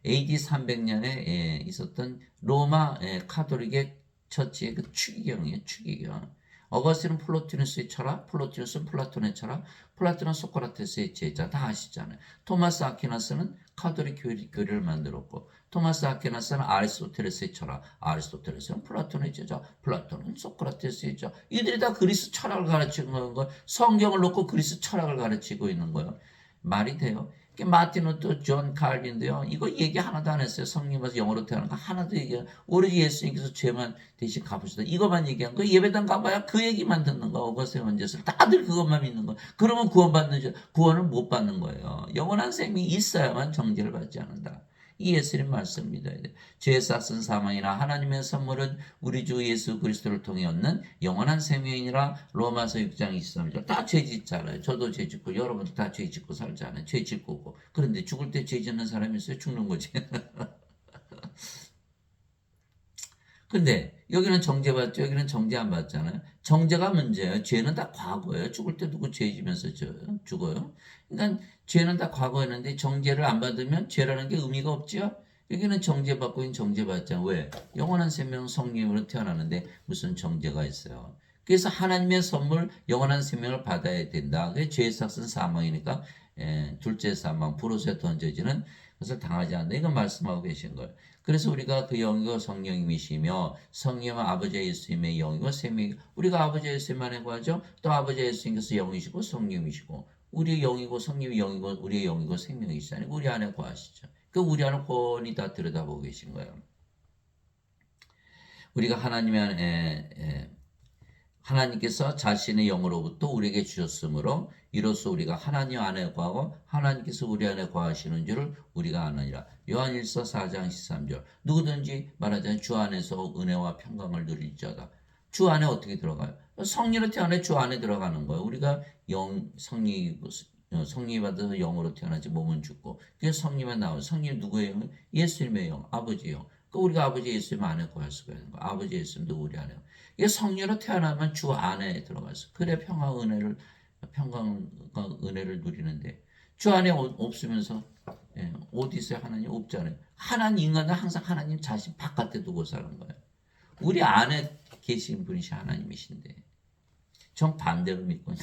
Speaker 1: AD 300년에 있었던 로마 카톨릭의 처치의 그 추기경이에요, 추기경. 어거스틴은 플로티누스의 철학, 플로티누스는 플라톤의 철학, 플라톤은 소크라테스의 제자, 다 아시잖아요. 토마스 아퀴나스는 카톨릭 교리를 만들었고, 토마스 아퀴나스는 아리스토텔레스의 철학, 아리스토텔레스는 플라톤의 제자, 플라톤은 소크라테스의 제자. 이들이 다 그리스 철학을 가르치는 거예요. 성경을 놓고 그리스 철학을 가르치고 있는 거예요. 말이 돼요? 마틴 루터, 존 칼빈도요. 이거 얘기 하나도 안 했어요. 성령 와서 영으로 태어난 거 하나도 얘기 안 했어요. 오로지 예수님께서 죄만 대신 갚으시다. 이것만 얘기한 거. 예배당 가봐야 그 얘기만 듣는 거. 어거스틴 원죄설. 다들 그것만 믿는 거. 그러면 구원을 못 받는 거예요. 영원한 생명이 있어야만 정죄를 받지 않는다. 이 예수님 말씀 믿어야 돼. 죄의 싹은 사망이나 하나님의 선물은 우리 주 예수 그리스도를 통해 얻는 영원한 생명이니라. 로마서 6장 23절. 다 죄 짓잖아요. 저도 죄 짓고 여러분도 다 죄 짓고 살잖아요. 죄 짓고. 그런데 죽을 때 죄 짓는 사람이 있어요? 죽는 거지. 근데 여기는 정죄받죠. 여기는 정죄 안 받잖아요. 정죄가 문제예요. 죄는 다 과거예요. 죽을 때 누구 죄 지면서 죽어요. 그러니까 죄는 다 과거였는데 정죄를 안 받으면 죄라는 게 의미가 없지요. 여기는 정죄받고 있는 정죄받잖아요. 왜? 영원한 생명 성령으로 태어나는데 무슨 정죄가 있어요. 그래서 하나님의 선물 영원한 생명을 받아야 된다. 그게 죄의 삭은 사망이니까 둘째 사망 불옷에 던져지는 것을 당하지 않는다. 이건 말씀하고 계신 거예요. 그래서 우리가 그 영이고 성령님이시며 성령은 아버지 예수님의 영이고 생명이고 우리가 아버지 예수님 안에 거하죠. 또 아버지 예수님께서 영이시고 성령이시고 우리의 영이고 성령이 영이고 우리의 영이고 생명이시잖아요. 우리 안에 거하시죠. 그 우리 안에 훤히 다 들여다보고 계신 거예요. 우리가 하나님 안에 하나님께서 자신의 영으로부터 우리에게 주셨으므로 이로써 우리가 하나님 안에 거하고 하나님께서 우리 안에 거하시는 줄을 우리가 아느니라. 요한일서 4장 13절. 누구든지 말하자면 주 안에서 은혜와 평강을 누릴지어다. 주 안에 어떻게 들어가요? 성령으로 태어나 주 안에 들어가는 거예요. 우리가 성령이 받아서 영으로 태어나지 몸은 죽고 그래서 성령만 나와요. 성령 누구의 영? 예수님의 영, 아버지의 영. 우리가 아버지 예수님 안에 거할 수가 있는 거예요. 아버지 예수님도 우리 안에. 이게 성령으로 태어나면 주 안에 들어가서 그래 평강과 은혜를 누리는데 주 안에 없으면서 어디 있어요? 하나님 없잖아요. 하나님 인간은 항상 하나님 자신 바깥에 두고 사는 거예요. 우리 안에 계신 분이시 하나님이신데 정반대로 믿고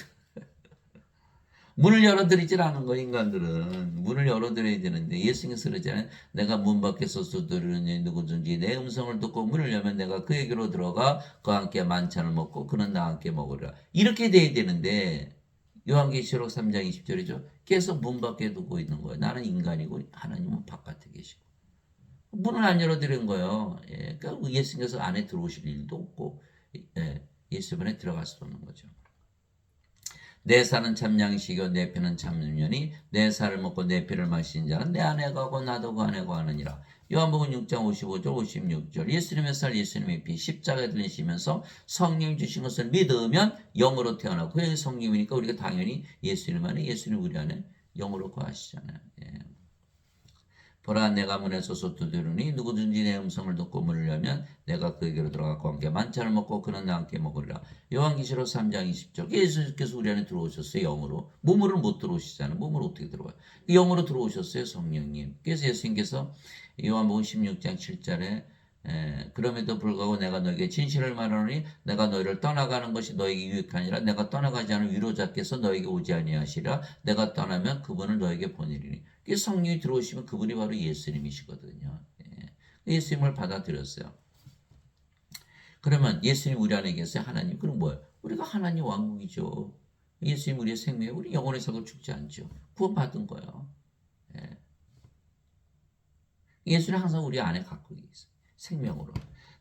Speaker 1: 문을 열어드리질 않은 거 인간들은 문을 열어드려야 되는데 예수님께서 그러잖아요. 내가 문 밖에서 두드리는 누구든지 내 음성을 듣고 문을 열면 내가 그에게로 들어가 그와 함께 만찬을 먹고 그는 나와 함께 먹으리라. 이렇게 돼야 되는데 요한계시록 3장 20절이죠. 계속 문 밖에 두고 있는 거예요. 나는 인간이고 하나님은 바깥에 계시고 문을 안 열어드리는 거예요. 그러니까 예수님께서 안에 들어오실 일도 없고 예수 안에 들어갈 수도 없는 거죠. 내 살은 참 양식이요 내 피는 참 음료니 내 살을 먹고 내 피를 마신 자는 내 안에 가고 나도 그 안에 거하느니라. 요한복음 6장 55절 56절. 예수님의 살 예수님의 피 십자가에 들리시면서 성령 주신 것을 믿으면 영으로 태어나고 그게 성령이니까 우리가 당연히 예수님 안에 예수님 우리 안에 영으로 거하시잖아요. 보라 내가 문에 서서 두드리니 누구든지 내 음성을 듣고 문을 열면 내가 그에게로 들어가고 함께 만찬을 먹고 그는 나와 함께 먹으리라. 요한계시록 3장 20절. 예수께서 우리 안에 들어오셨어요. 영으로. 몸으로는 못 들어오시잖아요. 몸으로 어떻게 들어와요? 영으로 들어오셨어요. 성령님. 그래서 예수님께서 요한복음 16장 7절에 그럼에도 불구하고 내가 너에게 진실을 말하노니 내가 너희를 떠나가는 것이 너에게 유익하니라. 내가 떠나가지 않은 위로자께서 너에게 오지 아니하시라. 내가 떠나면 그분을 너에게 보내리니. 성령이 들어오시면 그분이 바로 예수님이시거든요. 예수님을 받아들였어요. 그러면 예수님 우리 안에 계세요. 하나님. 그럼 뭐예요? 우리가 하나님 왕국이죠. 예수님 우리의 생명에 우리 영혼의 살고 죽지 않죠. 구원받은 거예요. 예수는 항상 우리 안에 갖고 있어요. 생명으로.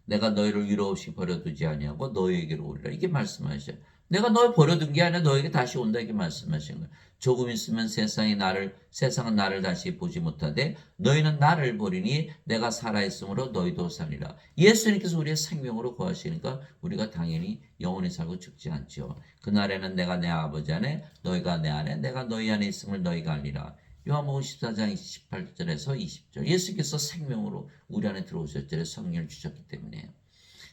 Speaker 1: 내가 너희를 위로 없이 버려두지 아니하고 너희에게로 오리라. 이게 말씀하셔요. 내가 너희 버려둔 게 아니라 너에게 다시 온다. 이게 말씀하신 거예요. 조금 있으면 세상은 나를 다시 보지 못하되 너희는 나를 보리니 내가 살아있으므로 너희도 살리라. 예수님께서 우리의 생명으로 거하시니까 우리가 당연히 영원히 살고 죽지 않죠. 그날에는 내가 내 아버지 안에 너희가 내 안에 내가 너희 안에 있음을 너희가 알리라. 요한복음 14장 18절에서 20절. 예수께서 생명으로 우리 안에 들어오셨죠. 성령을 주셨기 때문에.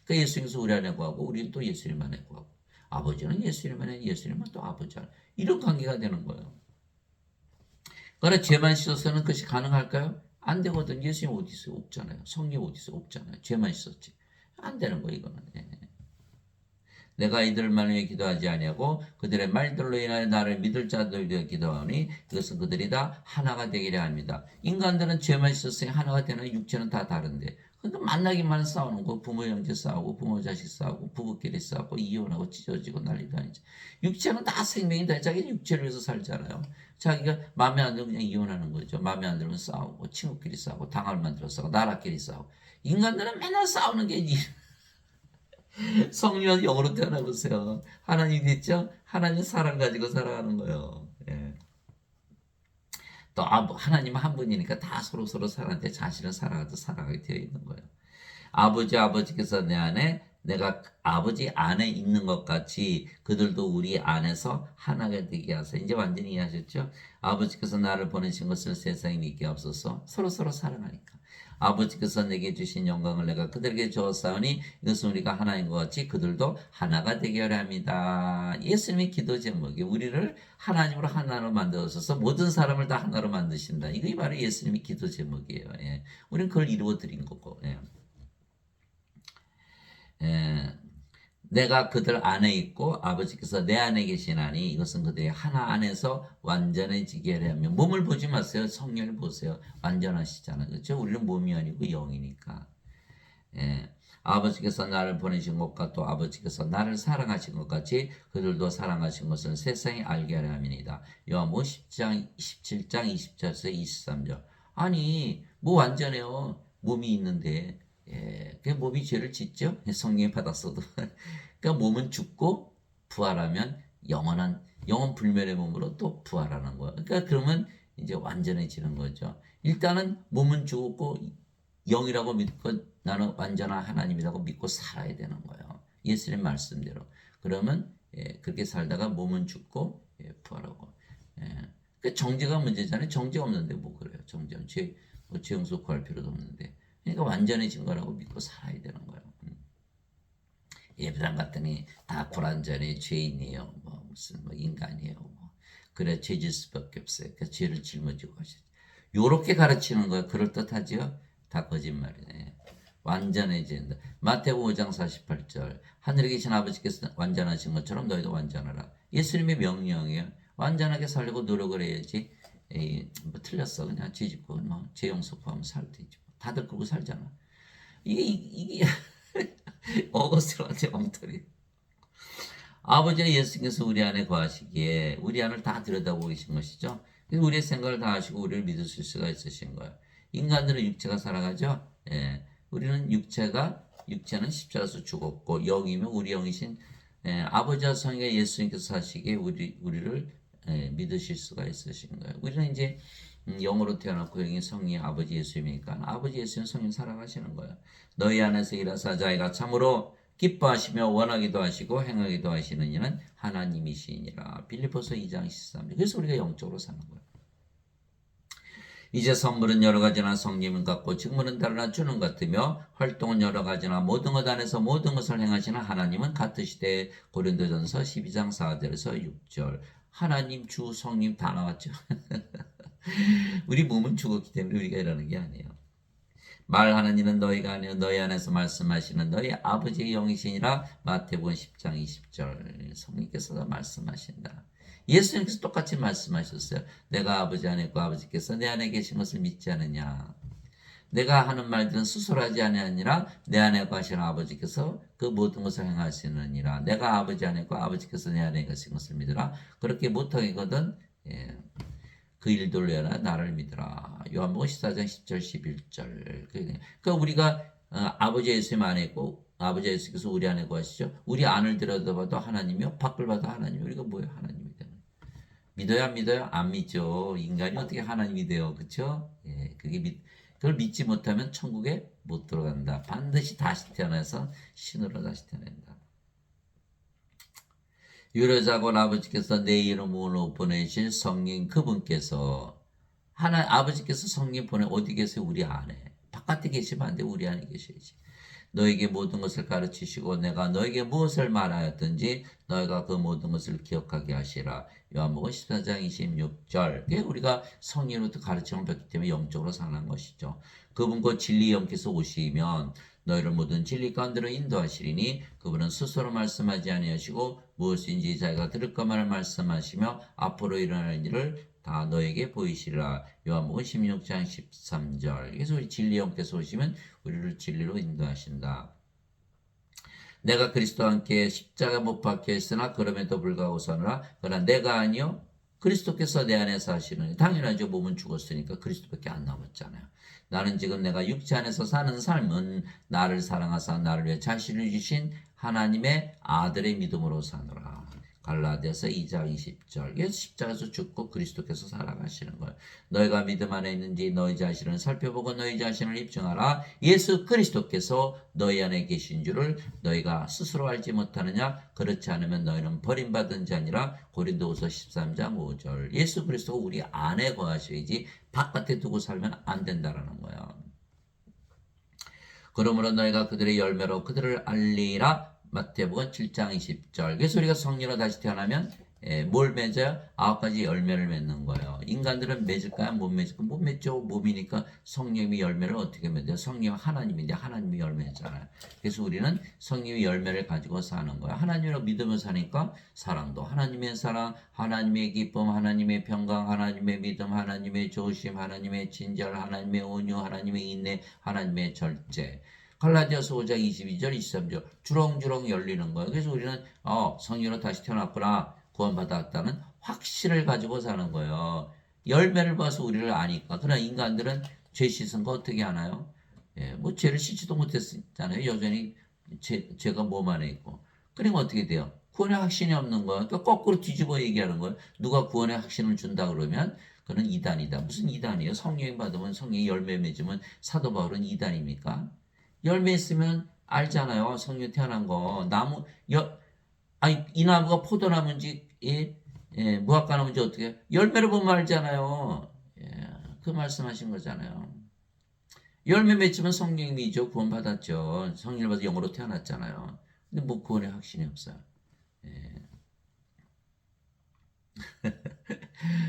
Speaker 1: 그러니까 예수님께서 우리 안에 거하고 우리는 또 예수님 안에 거하고 아버지는 예수님 안에 예수님은 또 아버지 안에 이런 관계가 되는 거예요. 그러나 죄만 씻어서는 그것이 가능할까요? 안 되거든. 예수님 어디 있어요? 없잖아요. 성령 어디 있어요? 없잖아요. 죄만 씻었지. 안 되는 거예요. 이거는. 내가 이들을 말미암아 기도하지 아니하고 그들의 말들로 인하여 나를 믿을 자들에게 기도하니 이것은 그들이 다 하나가 되기를 합니다. 인간들은 죄만 씻었으니 하나가 되나 육체는 다 다른데 그러니까 만나기만 싸우는 거 부모 형제 싸우고 부모 자식 싸우고 부부끼리 싸우고 이혼하고 찢어지고 난리도 아니지. 육체는 다 생명이다. 자기는 육체를 위해서 살잖아요. 자기가 마음에 안 들면 그냥 이혼하는 거죠. 마음에 안 들면 싸우고 친구끼리 싸우고 당을 만들어 싸우고 나라끼리 싸우고 인간들은 맨날 싸우는 게 성령은 영으로 태어나보세요. 하나님 있죠? 하나님 사랑 가지고 살아가는 거예요. 또 하나님 한 분이니까 다 서로 사랑한테 자신을 사랑하듯 살아가게 되어 있는 거예요. 아버지께서 내 안에 내가 아버지 안에 있는 것 같이 그들도 우리 안에서 하나가 되게 하세요. 이제 완전히 이해하셨죠? 아버지께서 나를 보내신 것을 세상에 믿게 없어서 서로 사랑하니까. 아버지께서 내게 주신 영광을 내가 그들에게 주었사오니 이것은 우리가 하나인 것 같이 그들도 하나가 되게 하려 합니다. 예수님의 기도 제목이 우리를 하나님으로 하나로 만들어서 모든 사람을 다 하나로 만드신다. 이게 바로 예수님의 기도 제목이에요. 우리는 그걸 이루어 드린 거고. 내가 그들 안에 있고 아버지께서 내 안에 계시나니 이것은 그들이 하나 안에서 완전해지게 하려면 몸을 보지 마세요. 성령을 보세요. 완전하시잖아요. 그렇죠? 우리는 몸이 아니고 영이니까. 아버지께서 나를 보내신 것과 또 아버지께서 나를 사랑하신 것 같이 그들도 사랑하신 것을 세상에 알게 하려 함이니이다. 요한복음 17장 20절에서 23절. 아니 뭐 완전해요. 몸이 있는데 그 몸이 죄를 짓죠. 성령이 받았어도. 그러니까 몸은 죽고 부활하면 영원 불멸의 몸으로 또 부활하는 거예요. 그러니까 그러면 이제 완전해지는 거죠. 일단은 몸은 죽었고 영이라고 믿고 나는 완전한 하나님이라고 믿고 살아야 되는 거예요. 예수님 말씀대로. 그러면 그렇게 살다가 몸은 죽고 부활하고. 그 정죄가 문제잖아요. 정죄 없는데 뭐 그래요. 정죄는 죄 용서 구할 필요도 없는데. 그러니까 완전해진 거라고 믿고 살아야 되는 거예요. 예배당 갔더니 다 불완전해 죄인이에요. 무슨 인간이에요. 그래 죄질 수밖에 없어요. 그러니까 죄를 짊어지고 가시죠. 요렇게 가르치는 거예요. 그럴듯하죠? 다 거짓말이네. 완전해진다. 마태복음 5장 48절. 하늘에 계신 아버지께서 완전하신 것처럼 너희도 완전하라. 예수님의 명령이에요. 완전하게 살려고 노력을 해야지. 틀렸어. 그냥 죄 짓고 죄 용서 구하면 살면 되죠. 다들 그러고 살잖아. 이게 어거스트한테 엉터리. 아버지는 예수께서 우리 안에 거하시기에 우리 안을 다 들여다보고 계신 것이죠. 그래서 우리의 생각을 다 하시고 우리를 믿으실 수가 있으신 거예요. 인간들은 육체가 살아가죠. 우리는 육체는 십자가에서 죽었고 영이면 우리 영이신 아버지와 성령의 예수님께서 사시기에 우리를 믿으실 수가 있으신 거예요. 우리는 이제 영으로 태어났고 영이 성령의 아버지 예수님이니까 아버지 예수님 성령 살아가시는 거예요. 너희 안에서 일하사 자기가 참으로 기뻐하시며 원하기도 하시고 행하기도 하시는 이는 하나님이시니라. 빌립보서 2장 13절. 그래서 우리가 영적으로 사는 거예요. 이제 선물은 여러 가지나 성님은 같고 직분은 다르나 주는 같으며 활동은 여러 가지나 모든 것 안에서 모든 것을 행하시는 하나님은 같으시되. 고린도전서 12장 4절에서 6절. 하나님, 주, 성님 다 나왔죠. 우리 몸은 죽었기 때문에 우리가 이러는 게 아니에요. 말하는 이는 너희가 아니요 너희 안에서 말씀하시는 너희 아버지의 영이시니라. 마태복음 10장 20절. 성령께서 말씀하신다. 예수님께서 똑같이 말씀하셨어요. 내가 아버지 안에 있고 아버지께서 내 안에 계신 것을 믿지 않느냐. 내가 하는 말들은 스스로 하지 아니하니라. 내 안에 거하시는 아버지께서 그 모든 것을 행하시느니라. 내가 아버지 안에 있고 아버지께서 내 안에 계신 것을 믿으라. 그렇게 못하거든 그 일들을 해라. 나를 믿으라. 요한복음 14장 10절 11절. 그러니까 우리가 아버지 예수님 안에 있고 아버지 예수께서 우리 안에 거하시죠. 우리 안을 들여다봐도 하나님이요, 밖을 봐도 하나님. 우리가 뭐예요? 하나님이 되는. 믿어요, 안 믿어요? 안 믿죠. 인간이 어떻게 하나님이 돼요, 그렇죠? 예, 그걸 믿지 못하면 천국에 못 들어간다. 반드시 다시 태어나서 신으로 다시 태어난다. 유로자곤 아버지께서 내 이름으로 보내실 성령 그분께서 아버지께서 성령 어디 계세요? 우리 안에. 바깥에 계시면 안 돼. 우리 안에 계셔야지. 너에게 모든 것을 가르치시고 내가 너에게 무엇을 말하였든지 너희가 그 모든 것을 기억하게 하시라. 요한복음 14장 26절. 우리가 성령으로부터 가르침을 받기 때문에 영적으로 살아난 것이죠. 그분 곧 진리 영께서 오시면 너희를 모든 진리 가운데로 인도하시리니 그분은 스스로 말씀하지 아니하시고 무엇인지 자기가 들을 것만을 말씀하시며 앞으로 일어날 일을 다 너에게 보이시리라. 요한복음 16장 13절. 그래서 우리 진리 영께서 오시면 우리를 진리로 인도하신다. 내가 그리스도와 함께 십자가 못 박혀 있으나 그럼에도 불구하고 사느라. 그러나 내가 아니요 그리스도께서 내 안에 사시느니. 당연하죠. 몸은 죽었으니까 그리스도밖에 안 남았잖아요. 나는 지금 내가 육체 안에서 사는 삶은 나를 사랑하사 나를 위해 자신을 주신 하나님의 아들의 믿음으로 사노라. 갈라디아서 2장 20절. 그래서 십자가에서 죽고 그리스도께서 살아가시는 거예요. 너희가 믿음 안에 있는지 너희 자신을 살펴보고 너희 자신을 입증하라. 예수 그리스도께서 너희 안에 계신 줄을 너희가 스스로 알지 못하느냐. 그렇지 않으면 너희는 버림받은 자니라. 고린도후서 13장 5절. 예수 그리스도가 우리 안에 거하셔야지 바깥에 두고 살면 안 된다라는 거예요. 그러므로 너희가 그들의 열매로 그들을 알리라. 마태복음 7장 20절. 그래서 우리가 성령으로 다시 태어나면 뭘 맺어요? 9가지 열매를 맺는 거예요. 인간들은 맺을까요? 못 맺을까요? 못 맺죠. 몸이니까 성령이 열매를 어떻게 맺어요? 성령 하나님인데 하나님이 열매잖아요. 그래서 우리는 성령의 열매를 가지고 사는 거예요. 하나님을 믿으며 사니까 사랑도 하나님의 사랑, 하나님의 기쁨, 하나님의 평강, 하나님의 믿음, 하나님의 조심, 하나님의 친절, 하나님의 온유, 하나님의 인내, 하나님의 절제. 갈라디아서 5장 22절 23절 주렁주렁 열리는 거예요. 그래서 우리는 성령으로 다시 태어났구나, 구원받았다는 확신을 가지고 사는 거예요. 열매를 봐서 우리를 아니까. 그러나 인간들은 죄 씻은 거 어떻게 하나요? 뭐 죄를 씻지도 못했잖아요. 여전히 죄가 몸 안에 있고. 그러면 어떻게 돼요? 구원의 확신이 없는 거예요. 또 거꾸로 뒤집어 얘기하는 거예요. 누가 구원의 확신을 준다 그러면 그는 이단이다. 무슨 이단이에요? 성령 받으면 성령이 열매 맺으면 사도 바울은 이단입니까? 열매 있으면 알잖아요. 성령 태어난 거. 이 나무가 포도나무인지 무화과나무인지 어떻게 열매를 보면 알잖아요. 그 말씀하신 거잖아요. 열매 맺으면 성령이죠. 구원받았죠. 성령을 받아 영으로 태어났잖아요. 근데 뭐 구원의 확신이 없어요.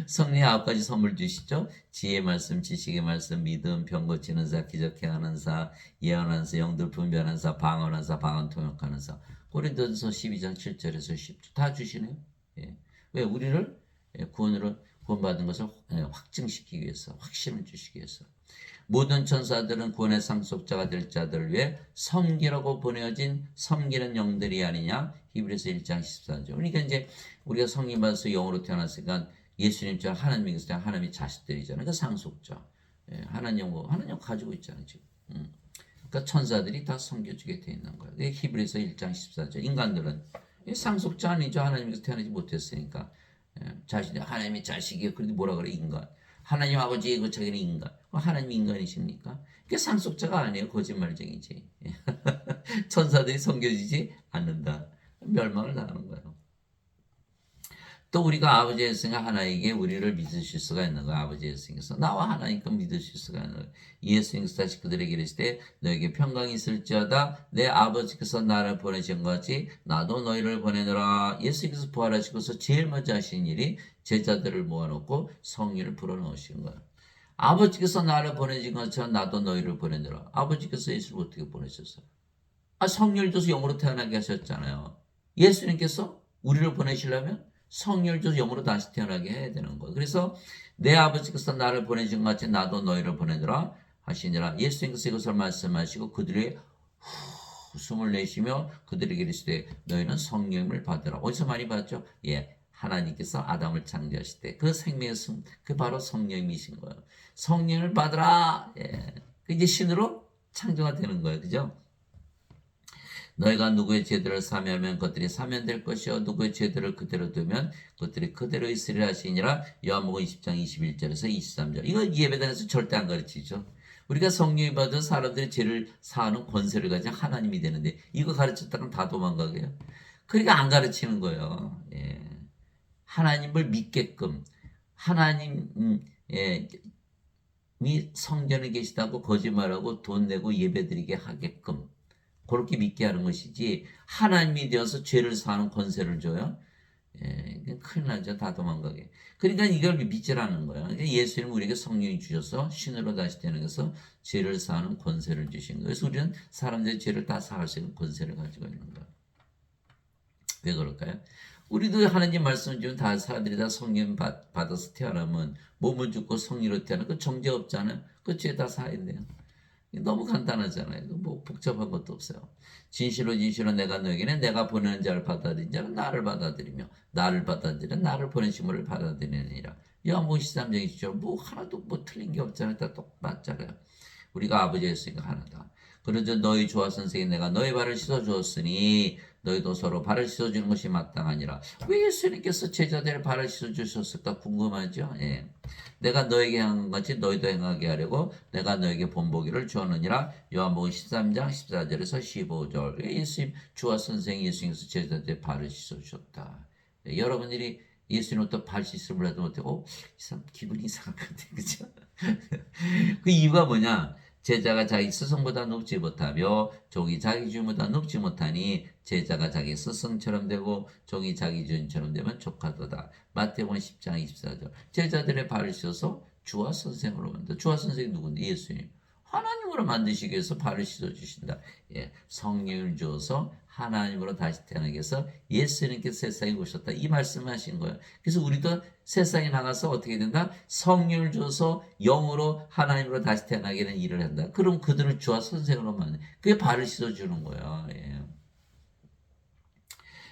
Speaker 1: 성령의 9가지 선물 주시죠. 지혜의 말씀, 지식의 말씀, 믿음, 병 고치는 사, 기적 행하는 사, 예언하는 사, 영들 분별하는 사, 방언하는 사, 방언 통역하는 사. 고린도전서 12장 7절에서 10절 다 주시네요. 왜? 우리를 구원받은 것을 확증시키기 위해서, 확신을 주시기 위해서. 모든 천사들은 구원의 상속자가 될 자들을 위해 섬기라고 보내어진 섬기는 영들이 아니냐. 히브리서 1장 14절. 그러니까 이제 우리가 성령 받아서 영으로 태어났으니까 예수님처럼 하나님께서 하나님의 자식들이잖아요. 그러니까 상속자. 하나님 가지고 있잖아요, 지금. 그러니까 천사들이 다 섬겨주게 돼 있는 거예요. 히브리서 1장 14절. 인간들은 상속자 아니죠. 하나님께서 태어나지 못했으니까. 자신이 하나님의 자식이에요. 그런데 뭐라 그래? 인간. 하나님 아버지, 그 자기는 인간. 하나님 인간이십니까? 그게 상속자가 아니에요. 거짓말쟁이지. 천사들이 섬겨지지 않는다. 멸망을 당하는 거예요. 또 우리가 아버지 예수가 하나에게 우리를 믿으실 수가 있는 거예요. 아버지 예수님께서 나와 하나니까 믿으실 수가 있는 거예요. 예수님께서 다시 그들에게 이르시되 너에게 평강이 있을지어다. 내 아버지께서 나를 보내신 것이 나도 너희를 보내노라. 예수님께서 부활하시고서 제일 먼저 하신 일이 제자들을 모아놓고 성령을 불어넣으신 거예요. 아버지께서 나를 보내신 것처럼 나도 너희를 보내느라. 아버지께서 예수를 어떻게 보내셨어요? 성령을 줘서 영으로 태어나게 하셨잖아요. 예수님께서 우리를 보내시려면 성령을 줘서 영으로 다시 태어나게 해야 되는 거예요. 그래서 내 아버지께서 나를 보내신 것 같이 나도 너희를 보내느라 하시니라. 예수님께서 이것을 말씀하시고 그들의 숨을 내쉬며 그들에게 이르시되 너희는 성령을 받으라. 어디서 많이 봤죠? 하나님께서 아담을 창조하실 때 그 생명의 숨, 그 바로 성령이신 거예요. 성령을 받으라. 그 이제 신으로 창조가 되는 거예요. 그죠? 너희가 누구의 죄들을 사면하면 그것들이 사면될 것이요 누구의 죄들을 그대로 두면 그것들이 그대로 있으리라 하시니라. 요한복음 20장 21절에서 23절. 이거 예배당에서 절대 안 가르치죠. 우리가 성령이 받은 사람들의 죄를 사하는 권세를 가진 하나님이 되는데 이거 가르쳤다간 다 도망가게요. 그러니까 안 가르치는 거예요. 하나님을 믿게끔 하나님이 성전에 계시다고 거짓말하고 돈 내고 예배드리게 하게끔 그렇게 믿게 하는 것이지 하나님이 되어서 죄를 사하는 권세를 줘요. 큰일 나죠. 다 도망가게. 그러니까 이걸 믿지라는 거예요. 그러니까 예수님 우리에게 성령이 주셔서 신으로 다시 태어나서 죄를 사하는 권세를 주신 거예요. 그래서 우리는 사람들의 죄를 다 사할 수 있는 권세를 가지고 있는 거예요. 왜 그럴까요? 우리도 하나님 말씀을 주면 다 사람들이 다 성령 받아서 태어나면 몸을 죽고 성리로 태어나면 그 정죄 없잖아요. 그 죄 다 사야 돼요. 너무 간단하잖아요. 뭐 복잡한 것도 없어요. 진실로 진실로 내가 너에게는 내가 보내는 자를 받아들인 자는 나를 받아들이며 나를 받아들이는 나를 보내신 분을 받아들이느니라. 요한복음 13장 20절 뭐 하나도 뭐 틀린 게 없잖아요. 다 똑같잖아요. 우리가 아버지가 있으니까 하나다. 그러자 너희 조화 선생이 내가 너희 발을 씻어 주었으니 너희도 서로 발을 씻어 주는 것이 마땅하니라. 왜 예수님께서 제자들의 발을 씻어 주셨을까 궁금하죠? 내가 너에게 행한 것 같이 너희도 행하게 하려고 내가 너에게 본보기를 주었느니라. 요한복음 13장 14절에서 15절. 예수님 주와 선생 예수님께서 제자들의 발을 씻어 주셨다. 여러분들이 예수님부터 발 씻음을 해도 못하고 이 사람 기분이 이상할 것 같아. 그죠? 그 이유가 뭐냐? 제자가 자기 스승보다 높지 못하며 종이 자기 주인보다 높지 못하니 제자가 자기 스승처럼 되고 종이 자기 주인처럼 되면 족하도다. 마태복음 10장 24절. 제자들의 발을 씻어서 주와 선생으로 만든다. 주와 선생이 누군데? 예수님. 하나님으로 만드시기 위해서 발을 씻어주신다. 성령을 주어서 하나님으로 다시 태어나게 해서 예수님께서 세상에 오셨다. 이 말씀을 하신 거예요. 그래서 우리도 세상에 나가서 어떻게 된다? 성령을 주어서 영으로 하나님으로 다시 태어나게 되는 일을 한다. 그럼 그들을 주와 선생으로 만든 그게 발을 씻어주는 거예요.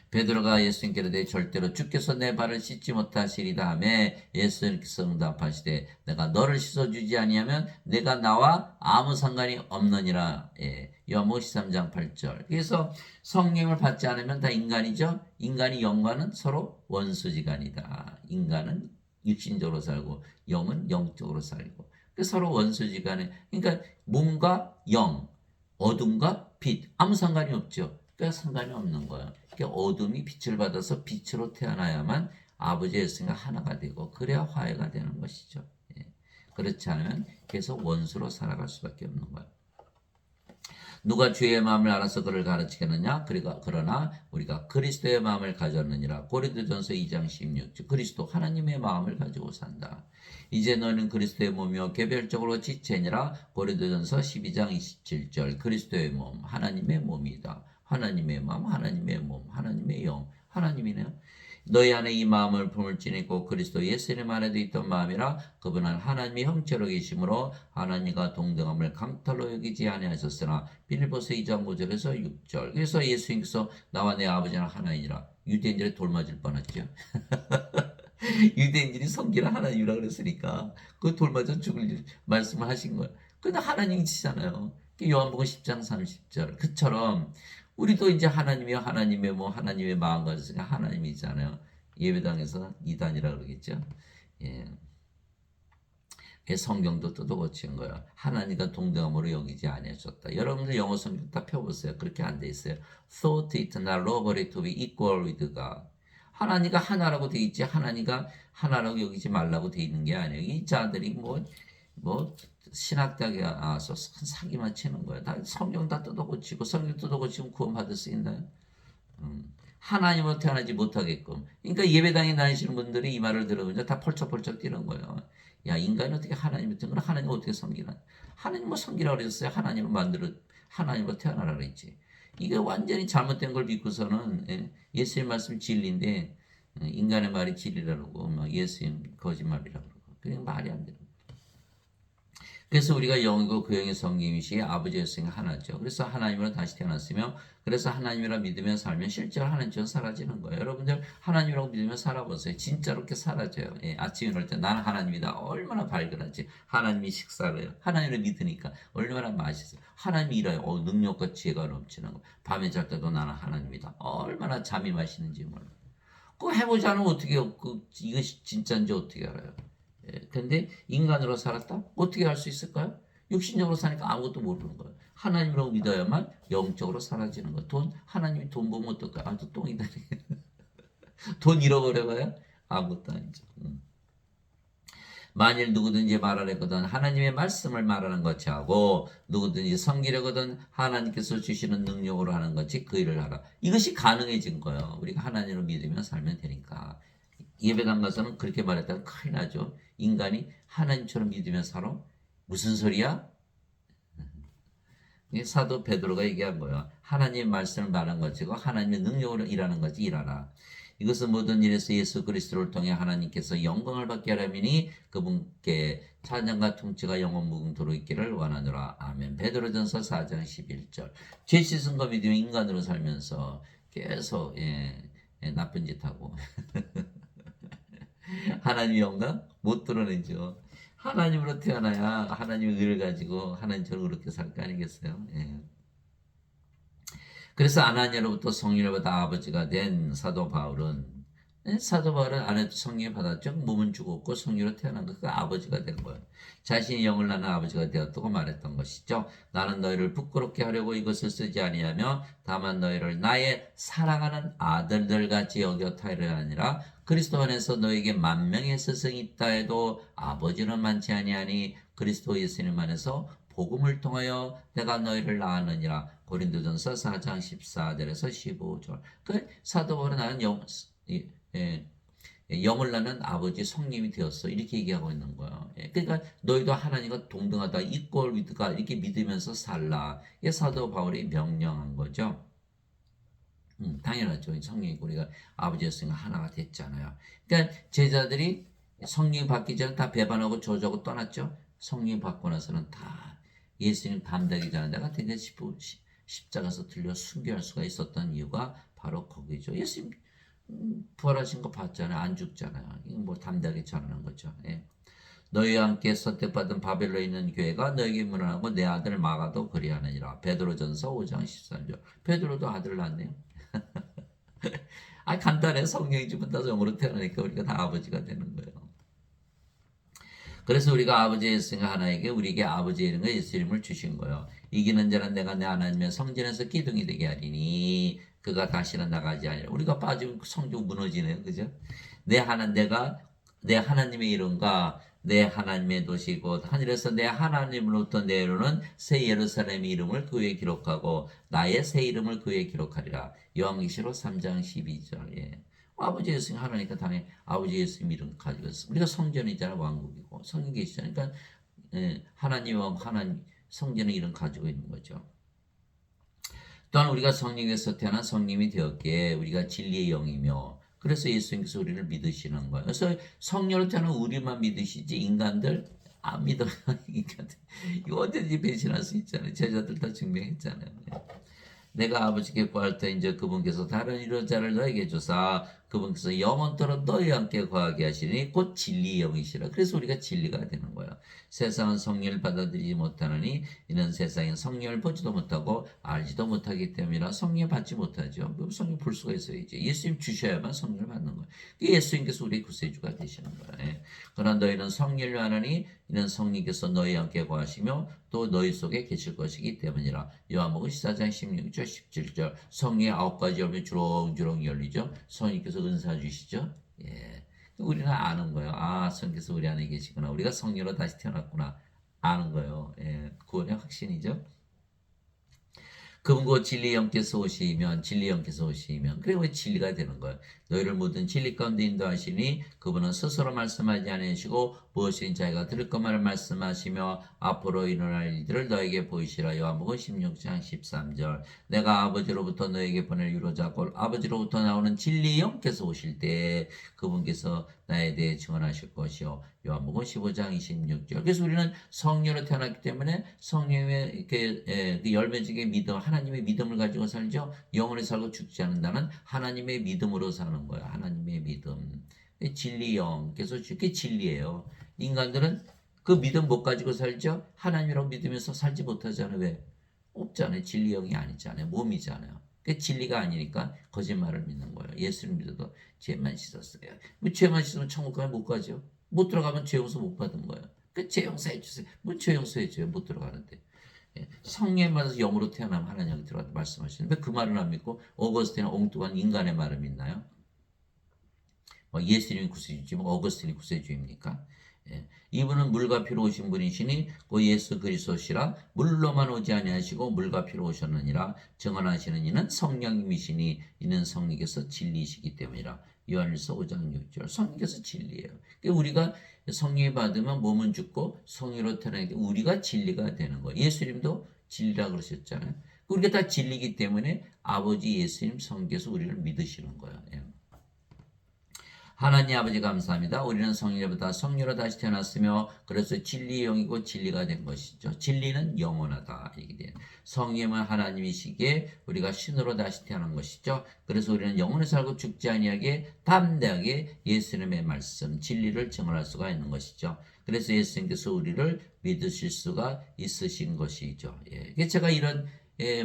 Speaker 1: 베드로가 예수님께 이르되 절대로 주께서 내 발을 씻지 못하시리다 하매 예수님께서 응답하시되 내가 너를 씻어주지 아니하면 내가 나와 아무 상관이 없느니라. 요한복음 13장 8절. 그래서 성령을 받지 않으면 다 인간이죠. 인간이 영과는 서로 원수지간이다. 인간은 육신적으로 살고 영은 영적으로 살고 서로 원수지간에 그러니까 몸과 영, 어둠과 빛 아무 상관이 없죠. 그러니까 상관이 없는 거예요. 그러니까 어둠이 빛을 받아서 빛으로 태어나야만 아버지의 예수님과 하나가 되고 그래야 화해가 되는 것이죠. 그렇지 않으면 계속 원수로 살아갈 수밖에 없는 거예요. 누가 주의 마음을 알아서 그를 가르치겠느냐? 그러나 우리가 그리스도의 마음을 가졌느니라. 고린도전서 2장 16절. 그리스도 하나님의 마음을 가지고 산다. 이제 너는 그리스도의 몸이요 개별적으로 지체니라. 고린도전서 12장 27절. 그리스도의 몸, 하나님의 몸이다. 하나님의 마음, 하나님의 몸, 하나님의 영, 하나님이네요. 너희 안에 이 마음을 품을지니고 그리스도 예수님 안에도 있던 마음이라. 그분은 하나님의 형체로 계심으로 하나님과 동등함을 강탈로 여기지 아니하셨으나. 빌립보서 2장 5절에서 6절. 그래서 예수님께서 나와 내 아버지는 하나이니라. 유대인들이 돌맞을 뻔했죠. 유대인들이 성기를 하나님이라 그랬으니까 그 돌맞아 죽을 말씀을 하신 거예요. 근데 하나님이시잖아요. 요한복음 10장 30절. 그처럼 우리도 이제 하나님이요 하나님의 뭐 하나님의 마음 가졌으니까 하나님이잖아요. 예배당에서 이단이라 그러겠죠. 성경도 뜯어고친 거야. 하나님과 동등함으로 여기지 아니하셨다. 여러분들 영어 성경 다 펴보세요. 그렇게 안 돼 있어요. Thought it not robbery to be equal with God. 하나님과 하나라고 돼 있지 하나님과 하나라고 여기지 말라고 돼 있는 게 아니에요. 이 자들이 뭐 신학대학에 와서 사기만 치는 거야. 다 성경 다 뜯어고치고 성경 뜯어고치면 구원받을 수 있나요? 하나님으로 태어나지 못하게끔. 그러니까 예배당에 다니시는 분들이 이 말을 들으면 다 펄쩍펄쩍 뛰는 거예요. 야, 인간이 어떻게 하나님을 등거나 하나님을 어떻게 섬기나? 하나님을 섬기라고 그랬어요. 하나님을 만들어 하나님으로 태어나라 그랬지. 이게 완전히 잘못된 걸 믿고서는 예수님 말씀 진리인데 인간의 말이 진리라고 막 예수님 거짓말이라고 그러고 그냥 말이 안 되는. 그래서 우리가 영이고 그 영의 성김이시기에 아버지 예수님 하나죠. 그래서 하나님으로 다시 태어났으며 그래서 하나님이라 믿으며 살면 실제로 하나님처럼 사라지는 거예요. 여러분들 하나님이라고 믿으며 살아보세요. 진짜로 이렇게 사라져요. 예, 아침에 일어날 때 나는 하나님이다. 얼마나 발견하지. 하나님이 식사를 해요. 하나님을 믿으니까 얼마나 맛있어요. 하나님이 일해요. 능력과 지혜가 넘치는 거. 밤에 잘 때도 나는 하나님이다. 얼마나 잠이 맛있는지 몰라. 그거 해보지 않으면 어떻게 이것이 진짜인지 어떻게 알아요. 근데 인간으로 살았다? 어떻게 알 수 있을까요? 육신적으로 사니까 아무것도 모르는 거예요. 하나님이라고 믿어야만 영적으로 사라지는 거예요. 하나님이 돈 보면 어떨까요? 아, 또 똥이다. 돈 잃어버려봐요? 아무것도 아니죠. 만일 누구든지 말하려거든 하나님의 말씀을 말하는 것이 하고 누구든지 섬기려거든 하나님께서 주시는 능력으로 하는 것이 그 일을 하라. 이것이 가능해진 거예요. 우리가 하나님을 믿으며 살면 되니까. 예배당 가서는 그렇게 말했다가 큰일 나죠. 인간이 하나님처럼 믿으며 살아? 무슨 소리야? 사도 베드로가 얘기한 거예요. 하나님의 말씀을 말한 것이고 하나님의 능력으로 일하는 것이 일하라. 이것은 모든 일에서 예수 그리스도를 통해 하나님께서 영광을 받게 하라미니 그분께 찬양과 통치가 영원 무궁토록 있기를 원하노라. 아멘. 베드로전서 4장 11절. 죄 씻은 거 믿으면 인간으로 살면서 계속 나쁜 짓 하고 하나님의 영광 못 드러내죠. 하나님으로 태어나야 하나님의 의를 가지고 하나님처럼 그렇게 살 거 아니겠어요? 예. 그래서 아나니아로부터 성령을 받아 아버지가 된 사도 바울은 아내도 성령을 받았죠. 몸은 죽었고 성령으로 태어난 그 아버지가 된 거예요. 자신이 영을 낳는 아버지가 되었다고 말했던 것이죠. 나는 너희를 부끄럽게 하려고 이것을 쓰지 아니하며 다만 너희를 나의 사랑하는 아들들 같이 여겨 타이를 아니라 그리스도 안에서 너에게 만명의 스승이 있다 해도 아버지는 많지 아니하니 그리스도 예수님 안에서 복음을 통하여 내가 너희를 낳았느니라. 고린도전서 4장 14절에서 15절. 그 사도 바울은 나는 영을 낳는 아버지 성님이 되었어. 이렇게 얘기하고 있는 거예요. 그러니까 너희도 하나님과 동등하다. 이꼴 위드가 이렇게 믿으면서 살라. 이게 사도 바울이 명령한 거죠. 당연하죠. 성령이고 우리가 아버지였으니까 하나가 됐잖아요. 그러니까 제자들이 성령 받기 전에 다 배반하고 저주하고 떠났죠. 성령 받고 나서는 다 예수님 담대하기 전에 내가 되게 십자가에서 들려 순교할 수가 있었던 이유가 바로 거기죠. 예수님 부활하신 거 봤잖아요. 안 죽잖아요. 뭐 담대하게 전하는 거죠. 예. 너희와 함께 선택받은 바벨론에 있는 교회가 너에게 문안하고 내 아들 마가도 그리하느니라. 베드로전서 5장 13절. 베드로도 아들 낳네요. 간단해. 성령이 주면 다 영으로 태어나니까 우리가 다 아버지가 되는 거예요. 그래서 우리가 아버지 예수가 하나에게 우리에게 아버지의 이름과 예수 이름을 주신 거예요. 이기는 자는 내가 내 하나님의 성전에서 기둥이 되게 하리니 그가 다시는 나가지 아니라. 우리가 빠지면 성전 무너지네요. 그죠? 내가 내 하나님의 이름과 내 하나님의 도시 곧 하늘에서 내 하나님으로부터 내려오는 새 예루살렘의 이름을 그 위에 기록하고 나의 새 이름을 그 위에 기록하리라. 요한계시록 3장 12절. 예. 아버지 예수님 하나니까 당연히 아버지 예수님 이름 가지고 있어. 우리가 성전이잖아. 왕국이고 성경 계시잖아. 그러니까 하나님과 하나님 성전의 이름 가지고 있는 거죠. 또한 우리가 성령에서 태어난 성님이 되었기에 우리가 진리의 영이며 그래서 예수님께서 우리를 믿으시는 거예요. 그래서 성령으로 태어난 우리만 믿으시지 인간들 안 믿어요. 이거 언제든지 배신할 수 있잖아요. 제자들 다 증명했잖아요. 내가 아버지께 구할 때 이제 그분께서 다른 이런 자를 너에게 주사 그분께서 영원토록 너희와 함께 거하게 하시니 곧 진리의 영이시라. 그래서 우리가 진리가 되는 거예요. 세상은 성령을 받아들이지 못하느니 이는 세상엔 성령을 보지도 못하고 알지도 못하기 때문이라 성령 받지 못하죠. 성령 볼 수가 있어야지. 예수님 주셔야만 성령을 받는 거예요. 예수님께서 우리 구세주가 되시는 거예요. 그러나 너희는 성령을 하느니 이는 성령께서 너희와 함께 거하시며 또 너희 속에 계실 것이기 때문이라. 요한복음 14장 16절 17절. 성령의 9가지 열매 주렁주렁 열리죠. 성령께서 은사 주시죠. 예. 우리는 아는 거예요. 성령께서 우리 안에 계시구나. 우리가 성령으로 다시 태어났구나. 아는 거예요. 예. 구원의 확신이죠. 금고 진리 영께서 오시면 진리 영께서 오시면 그래 왜 진리가 되는 거예요. 너희를 모든 진리 가운데 인도하시니 그분은 스스로 말씀하지 않으시고 무엇인 자기가 들을 것만을 말씀하시며 앞으로 일어날 일들을 너에게 보이시라. 요한복음 16장 13절. 내가 아버지로부터 너에게 보낼 유로자 곧 아버지로부터 나오는 진리 영께서 오실 때 그분께서 나에 대해 증언하실 것이요. 요한복음 15장 26절. 그래서 우리는 성령으로 태어났기 때문에 성령의 이렇게 그 열매적인 믿음, 하나님의 믿음을 가지고 살죠. 영원히 살고 죽지 않는다는 하나님의 믿음으로 사는 거예요. 하나님의 믿음. 진리영. 그래서 그게 진리예요. 인간들은 그 믿음 못 가지고 살죠. 하나님이라고 믿으면서 살지 못하잖아요. 왜? 없잖아요. 진리영이 아니잖아요. 몸이잖아요. 그 진리가 아니니까 거짓말을 믿는 거예요. 예수를 믿어도 죄만 씻었어요. 뭐 죄만 씻으면 천국 가면 못 가죠. 못 들어가면 죄 용서 못 받은 거예요. 그 죄 용서해 주세요. 뭐 죄 용서해 줘요. 못 들어가는데. 성령에 받아서 영으로 태어나면 하나님이 들어가서 말씀하시는데 왜 그 말은 안 믿고 어거스틴은 엉뚱한 인간의 말을 믿나요? 예수님이 구세주지 뭐 어거스틴이 구세주입니까? 이분은 물과 피로 오신 분이시니 그 예수 그리스도시라 물로만 오지 아니하시고 물과 피로 오셨느니라 증언하시는 이는 성령님이시니 이는 성령께서 진리이시기 때문이라. 요한일서 5장 6절. 성령께서 진리예요. 그러니까 우리가 성령이 받으면 몸은 죽고 성령으로 태어나게 우리가 진리가 되는 거예요. 예수님도 진리라 그러셨잖아요. 우리가 다 진리이기 때문에 아버지 예수님 성령께서 우리를 믿으시는 거예요. 하나님 아버지 감사합니다. 우리는 성령보다 성령으로 다시 태어났으며 그래서 진리의 영이고 진리가 된 것이죠. 진리는 영원하다. 이게 성령은 하나님이시기에 우리가 신으로 다시 태어난 것이죠. 그래서 우리는 영원히 살고 죽지 아니하게 담대하게 예수님의 말씀 진리를 증언할 수가 있는 것이죠. 그래서 예수님께서 우리를 믿으실 수가 있으신 것이죠. 제가 이런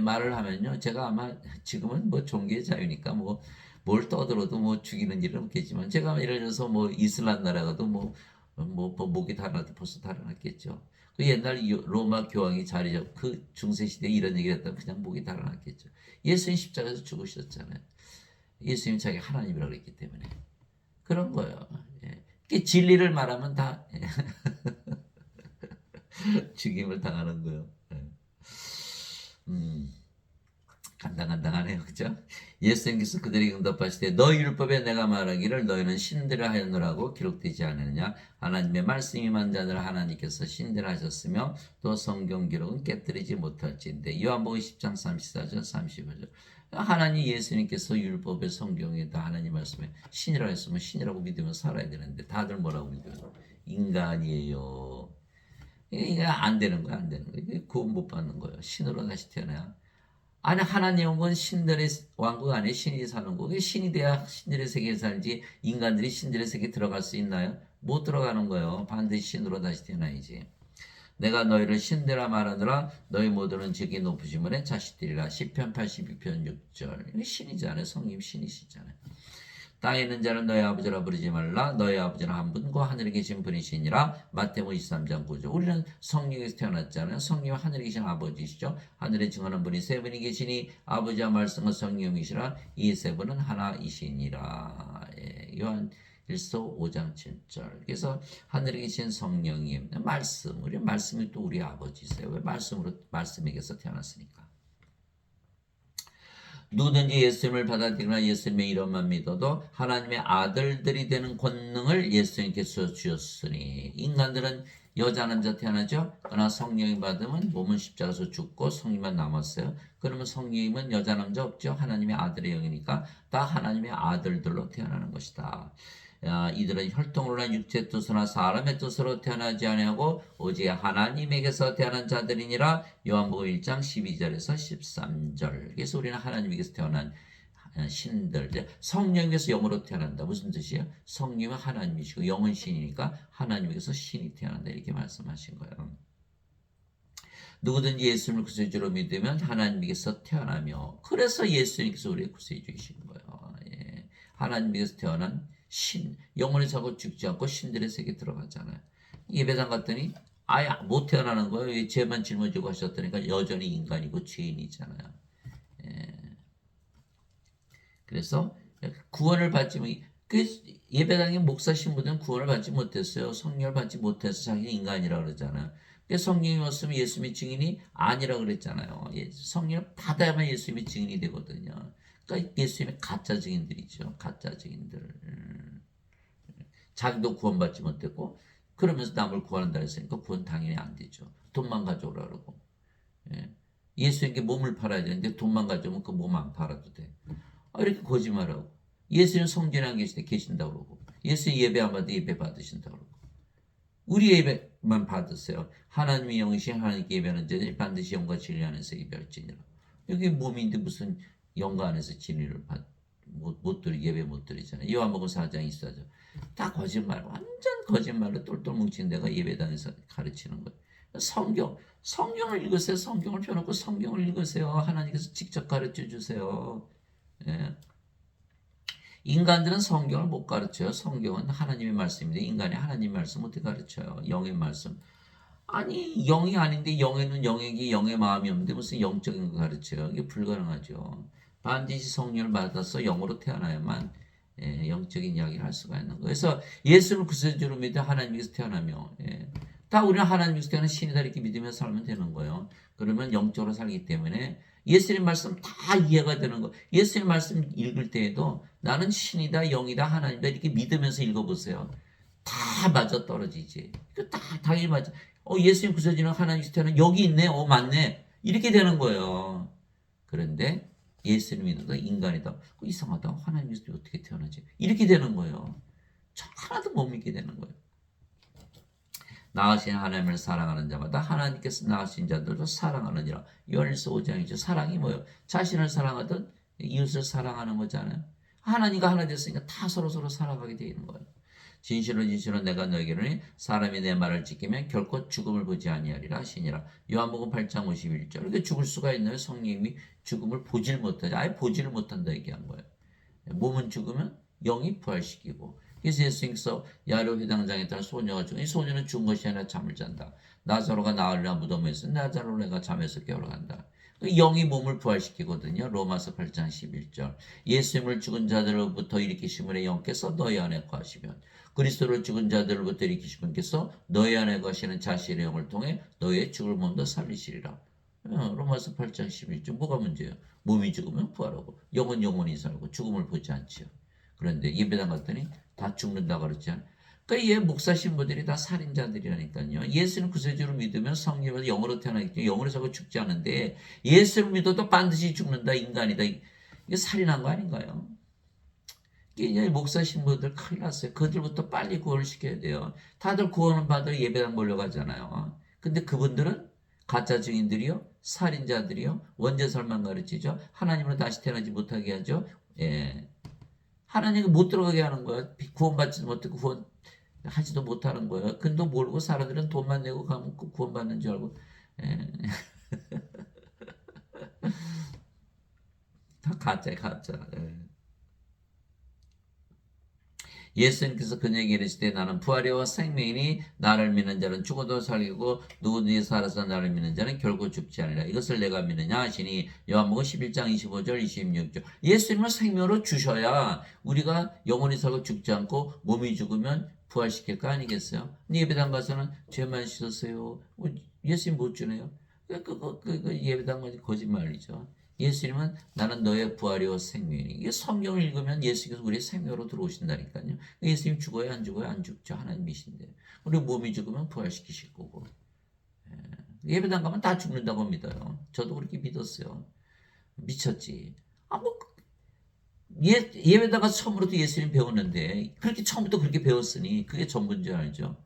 Speaker 1: 말을 하면요. 제가 아마 지금은 뭐 종교의 자유니까 뭘 떠들어도 죽이는 일은 없겠지만 제가 예를 들어서 이슬람 나라가도 목이 달아나도 벌써 달아났겠죠. 그 옛날 로마 교황이 자리 잡고 그 중세 시대에 이런 얘기를 했다면 그냥 목이 달아났겠죠. 예수님 십자가에서 죽으셨잖아요. 예수님 자기 하나님이라고 그랬기 때문에 그런 거예요. 진리를 말하면 다 죽임을 당하는 거예요. 간당간당하네요. 그죠? 예수님께서 그들에게 응답하실 때 너희 율법에 내가 말하기를 너희는 신들을 하였노라고 기록되지 않느냐. 하나님의 말씀이 임한 자들 하나님께서 신들을 하셨으며 또 성경 기록은 깨뜨리지 못할진데. 요한복음 10장 34절 35절. 하나님 예수님께서 율법의 성경에다 하나님 말씀에 신이라 했으면 신이라고 믿으면 살아야 되는데 다들 뭐라고 믿어요? 인간이에요. 이게 안 되는 거야, 안 되는 거야. 구원 못 받는 거예요. 신으로 다시 태어나야. 아니 하나님은 신들의 왕국 안에 신이 사는 거고 신이 돼야 신들의 세계에 살지 인간들이 신들의 세계에 들어갈 수 있나요? 못 들어가는 거예요. 반드시 신으로 다시 태어나야지. 내가 너희를 신되라 말하더라 너희 모두는 즉이 높으심을 자식들이라. 시편 82편 6절. 신이잖아요. 성님 신이시잖아요. 땅에 있는 자는 너희 아버지라 부르지 말라. 너희 아버지는 한 분과 하늘에 계신 분이시니라. 마태복음 23장 9절. 우리는 성령에서 태어났잖아요. 성령은 하늘에 계신 아버지시죠. 하늘에 증언한 분이 세 분이 계시니 아버지와 말씀과 성령이시라. 이 세 분은 하나이시니라. 요한 1서 5장 7절. 그래서 하늘에 계신 성령님, 말씀, 우리 말씀이 또 우리 아버지세요. 왜 말씀에게서 태어났으니까. 누구든지 예수님을 받아들이거나 예수님의 이름만 믿어도 하나님의 아들들이 되는 권능을 예수님께서 주셨으니. 인간들은 여자 남자 태어나죠. 그러나 성령이 받으면 몸은 십자가에서 죽고 성령만 남았어요. 그러면 성령님은 여자 남자 없죠. 하나님의 아들의 영이니까 다 하나님의 아들들로 태어나는 것이다. 이들은 혈통으로나 육체 뜻으로나 사람의 뜻으로 태어나지 아니하고 오직 하나님에게서 태어난 자들이니라. 요한복음 1장 12절에서 13절. 그래서 우리는 하나님에게서 태어난 신들, 성령에게서 영으로 태어난다. 무슨 뜻이에요? 성령은 하나님이시고 영은 신이니까 하나님에게서 신이 태어난다. 이렇게 말씀하신 거예요. 누구든지 예수님을 구세주로 믿으면 하나님에게서 태어나며, 그래서 예수님께서 우리의 구세주이신 거예요. 하나님에게서 태어난 신, 영원히 살고 죽지 않고 신들의 세계에 들어가잖아요. 예배당 갔더니 아예 못 태어나는 거예요. 죄만 짊어지고 하셨다니까 여전히 인간이고 죄인이잖아요. 그래서 구원을 받지 예배당의 목사 신부들은 구원을 받지 못했어요. 성령을 받지 못해서 자기는 인간이라고 그러잖아요. 성령이 없으면 예수님의 증인이 아니라 그랬잖아요. 성령을 받아야만 예수님의 증인이 되거든요. 그러니까 예수님의 가짜 증인들이죠. 가짜 증인들. 자기도 구원받지 못했고 그러면서 남을 구원한다 했으니까 구원 당연히 안 되죠. 돈만 가져오라 그러고. 예수님께 몸을 팔아야 되는데 돈만 가져오면 그 몸 안 팔아도 돼. 이렇게 거짓말하고. 예수님 성전에 안 계신다고 그러고. 예수님 예배 안 받아도 예배 받으신다고 그러고. 우리 예배만 받으세요. 하나님의 영이신 하나님께 예배하는 자들이 반드시 영과 진리 안에서 예배할지니라. 여기 몸인데 무슨 영과 안에서 진리를 예배 못 드리잖아요. 요한복음 4장 24절. 다 거짓말, 완전 거짓말로 똘똘 뭉친 데가 예배당에서 가르치는 거예요. 성경을 읽으세요. 성경을 펴놓고 성경을 읽으세요. 하나님께서 직접 가르쳐 주세요. 예. 인간들은 성경을 못 가르쳐요. 성경은 하나님의 말씀인데 인간이 하나님의 말씀 어떻게 가르쳐요? 영의 말씀. 아니 영이 아닌데 영에는 영에게 영의 마음이 없는데 무슨 영적인 거 가르쳐요? 이게 불가능하죠. 반드시 성령을 받아서 영으로 태어나야만 영적인 이야기를 할 수가 있는 거예요. 그래서 예수를 구세주로 믿어 하나님께서 태어나며 다 우리는 하나님께서 태어난 신이다 이렇게 믿으며 살면 되는 거예요. 그러면 영적으로 살기 때문에 예수님 말씀 다 이해가 되는 거. 예수님 말씀 읽을 때에도 나는 신이다, 영이다, 하나님이다 이렇게 믿으면서 읽어보세요. 다 맞아 떨어지지. 다 당연히 맞아. 예수님 구세주는 하나님께서 태어난 여기 있네. 맞네. 이렇게 되는 거예요. 그런데 예수님 믿어도 인간이다. 이상하다. 하나님께서 어떻게 태어나지? 이렇게 되는 거예요. 하나도 못 믿게 되는 거예요. 나으신 하나님을 사랑하는 자마다 하나님께서 나으신 자들도 사랑하느니라. 요한일서 5장이죠. 사랑이 뭐예요? 자신을 사랑하든 이웃을 사랑하는 거잖아요. 하나님과 하나 됐으니까 다 서로 사랑하게 되어 있는 거예요. 진실로 내가 너에게는 사람이 내 말을 지키면 결코 죽음을 보지 아니하리라 하시니라. 요한복음 8장 51절. 이렇게 죽을 수가 있나요? 성령님이 죽음을 보질 못하지. 아예 보지를 못한다 얘기한 거예요. 몸은 죽으면 영이 부활시키고. 그래서 예수님께서 야iro 회당장에 따라 소녀가 죽은 이 소녀는 죽은 것이 아니라 잠을 잔다. 나사로가 나으리라 무덤에서 나사로가 잠에서 깨어나간다. 영이 몸을 부활시키거든요. 로마서 8장 11절. 예수님을 죽은 자들로부터 일으키심을 영께서 너희 안에 거하시면 그리스도를 죽은 자들로부터 일으키신 분께서 너희 안에 거하시는 자신의 영을 통해 너희의 죽을 몸도 살리시리라. 로마서 8장 11절. 뭐가 문제예요? 몸이 죽으면 부활하고 영은 영원히 살고 죽음을 보지 않지요. 그런데 예배당 갔더니 다 죽는다고 그랬잖아요. 그러니까 얘 목사 신부들이 다 살인자들이라니까요. 예수는 구세주로 믿으면 성령으로 영으로 태어나기 때문에 영으로 살고 죽지 않은데 예수를 믿어도 반드시 죽는다. 인간이다. 이게 살인한 거 아닌가요? 이게 목사 신부들 큰일 났어요. 그들부터 빨리 구원을 시켜야 돼요. 다들 구원을 받으러 예배당 몰려가잖아요. 근데 그분들은 가짜 증인들이요. 살인자들이요. 원죄설만 가르치죠. 하나님으로 다시 태어나지 못하게 하죠. 하나님이 못 들어가게 하는 거예요. 구원받지 못하고 구원하지도 못하는 거예요. 근데 모르고 사람들은 돈만 내고 가면 구원받는 줄 알고 다 가짜야 가짜. 예수님께서 그에게 이르시되 나는 부활이와 생명이니 나를 믿는 자는 죽어도 살리고 누구든지 살아서 나를 믿는 자는 결코 죽지 않으리라. 이것을 내가 믿느냐 하시니 요한복음 11장 25절 26절. 예수님을 생명으로 주셔야 우리가 영원히 살고 죽지 않고 몸이 죽으면 부활시킬 거 아니겠어요? 예배당 가서는 죄만 씻었어요. 예수님 못 주네요. 그 예배당 가서 거짓말이죠. 예수님은 나는 너의 부활이요 생명이니. 이게 성경을 읽으면 예수님께서 우리의 생명으로 들어오신다니까요. 예수님 죽어야 안 죽어요? 안 죽죠. 하나님이신데. 우리 몸이 죽으면 부활시키실 거고. 예배당 가면 다 죽는다고 믿어요. 저도 그렇게 믿었어요. 미쳤지. 예배당 가서 처음으로 예수님 배웠는데 그렇게 처음부터 그렇게 배웠으니 그게 전부인 줄 알죠.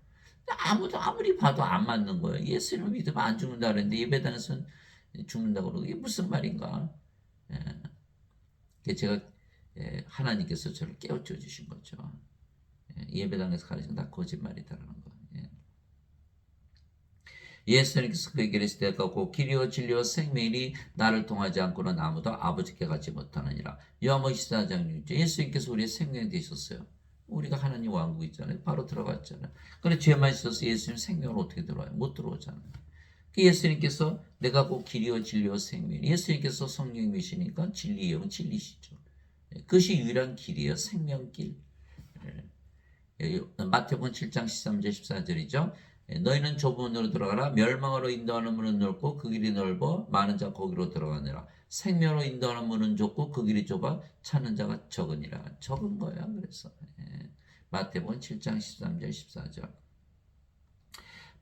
Speaker 1: 아무리 봐도 안 맞는 거예요. 예수님을 믿으면 안 죽는다 그랬는데 예배당에서는 죽는다고 그러고 이게 무슨 말인가? 제가 하나님께서 저를 깨우쳐 주신 거죠. 예배당에서 가르치는 다 거짓말이다라는 거. 예수님께서 그에게 이르시되 곧 길이요 진리요 생명이니 나를 통하지 않고는 아무도 아버지께 가지 못하느니라. 요한복음 14장 6절. 예수님께서 우리의 생명이 되셨어요. 우리가 하나님 왕국이잖아요. 바로 들어갔잖아요. 그런데 죄만 있어서 예수님 생명으로 어떻게 들어와요? 못 들어오잖아요. 예수님께서 내가 곧 길이요 진리요 생명. 예수님께서 성령이시니까 진리요 진리시죠. 그것이 유일한 길이에요. 생명길. 마태복음 7장 13절 14절이죠. 너희는 좁은 문으로 들어가라. 멸망으로 인도하는 문은 넓고 그 길이 넓어 많은 자 거기로 들어가느라. 생명으로 인도하는 문은 좁고 그 길이 좁아 찾는 자가 적으니라. 적은 거야. 그래서 마태복음 7장 13절 14절.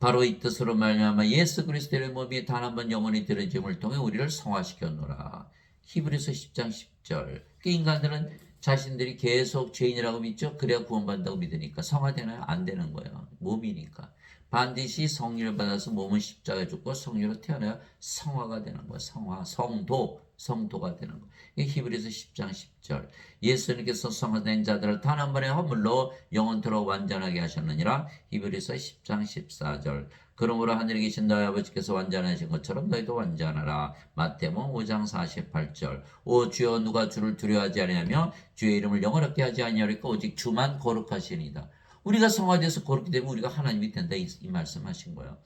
Speaker 1: 바로 이 뜻으로 말미암아 예수 그리스도의 몸이 단 한 번 영원히 들어짐을 통해 우리를 성화시켰노라. 히브리서 10장 10절. 인간들은 자신들이 계속 죄인이라고 믿죠. 그래야 구원받는다고 믿으니까 성화되나요? 안 되는 거예요. 몸이니까. 반드시 성령을 받아서 몸은 십자가에 죽고 성령으로 태어나야 성화가 되는 거예요. 성화, 성도가 되는 거예요. 히브리서 10장 10절. 예수님께서 성화된 자들을 단 한 번의 허물로 영원토록 완전하게 하셨느니라. 히브리서 10장 14절. 그러므로 하늘에 계신 너희 아버지께서 완전하신 것처럼 너희도 완전하라. 마태복음 5장 48절. 오 주여 누가 주를 두려워하지 아니하며 주의 이름을 영어롭게 하지 아니하리까 오직 주만 거룩하시니이다. 우리가 성화돼서 거룩히 되면 우리가 하나님이 된다 이 말씀하신 거예요.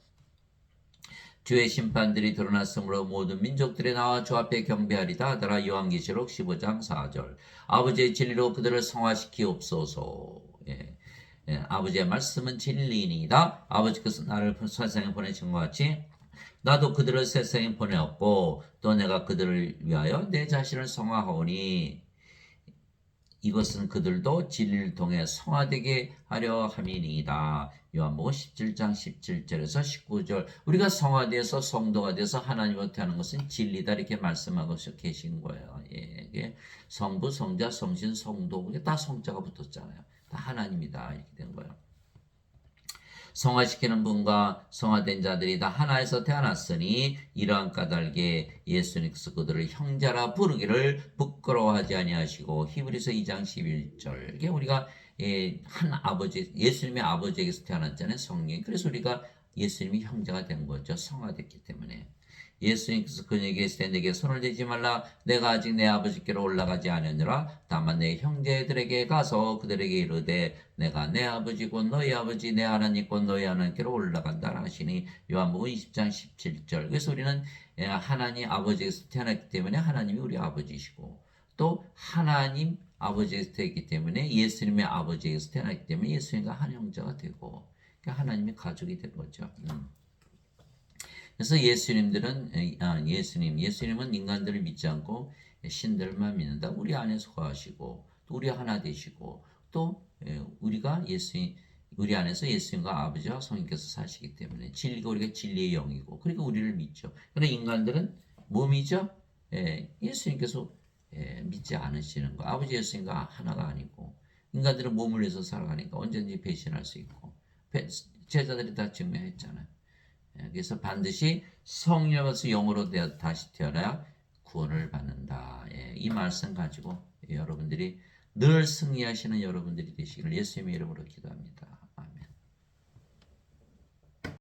Speaker 1: 주의 심판들이 드러났으므로 모든 민족들이 나와 주 앞에 경배하리다 하더라. 요한계시록 15장 4절. 아버지의 진리로 그들을 성화시키옵소서. 아버지의 말씀은 진리이니이다. 아버지께서 나를 세상에 보내신 것 같이 나도 그들을 세상에 보내었고 또 내가 그들을 위하여 내 자신을 성화하오니 이것은 그들도 진리를 통해 성화되게 하려 함이니이다. 요한복음 17장 17절에서 19절. 우리가 성화돼서 성도가 돼서 하나님한테 하는 것은 진리다 이렇게 말씀하고 계신 거예요. 이게 성부, 성자, 성신, 성도 이게 다 성자가 붙었잖아요. 다 하나님이다 이렇게 된 거예요. 성화시키는 분과 성화된 자들이 다 하나에서 태어났으니 이러한 까닭에 예수님께서 그들을 형제라 부르기를 부끄러워하지 아니하시고 히브리서 2장 11절. 이게 우리가 한 아버지 예수님의 아버지에게서 태어났잖아요. 성령. 그래서 우리가 예수님이 형제가 된 거죠. 성화됐기 때문에. 예수님께서 그에게 있을 때 내게 손을 대지 말라. 내가 아직 내 아버지께로 올라가지 않으니라. 다만 내 형제들에게 가서 그들에게 이르되 내가 내 아버지 곧 너희 아버지 내 하나님 곧 너희 하나님께로 올라간다 하시니 요한복음 20장 17절. 그래서 우리는 하나님 아버지에게서 태어났기 때문에 하나님이 우리 아버지시고 또 하나님 아버지에게서 태어났기 때문에 예수님의 아버지에게서 태어났기 때문에 예수님과 한 형제가 되고 하나님의 가족이 된 거죠. 그래서 예수님은 인간들을 믿지 않고 신들만 믿는다. 우리 안에서 거하시고 또 우리 하나 되시고 또 우리 안에서 예수님과 아버지와 성령께서 사시기 때문에 진리가 우리가 진리의 영이고 그러니까 우리를 믿죠. 그런데 인간들은 몸이죠. 예수님께서 믿지 않으시는 거. 아버지 예수님과 하나가 아니고 인간들은 몸을 위해서 살아가니까 언제든지 배신할 수 있고 제자들이 다 증명했잖아요. 그래서 반드시 성령에서 영으로 다시 태어나야 구원을 받는다. 이 말씀 가지고 여러분들이 늘 승리하시는 여러분들이 되시기를 예수님의 이름으로 기도합니다.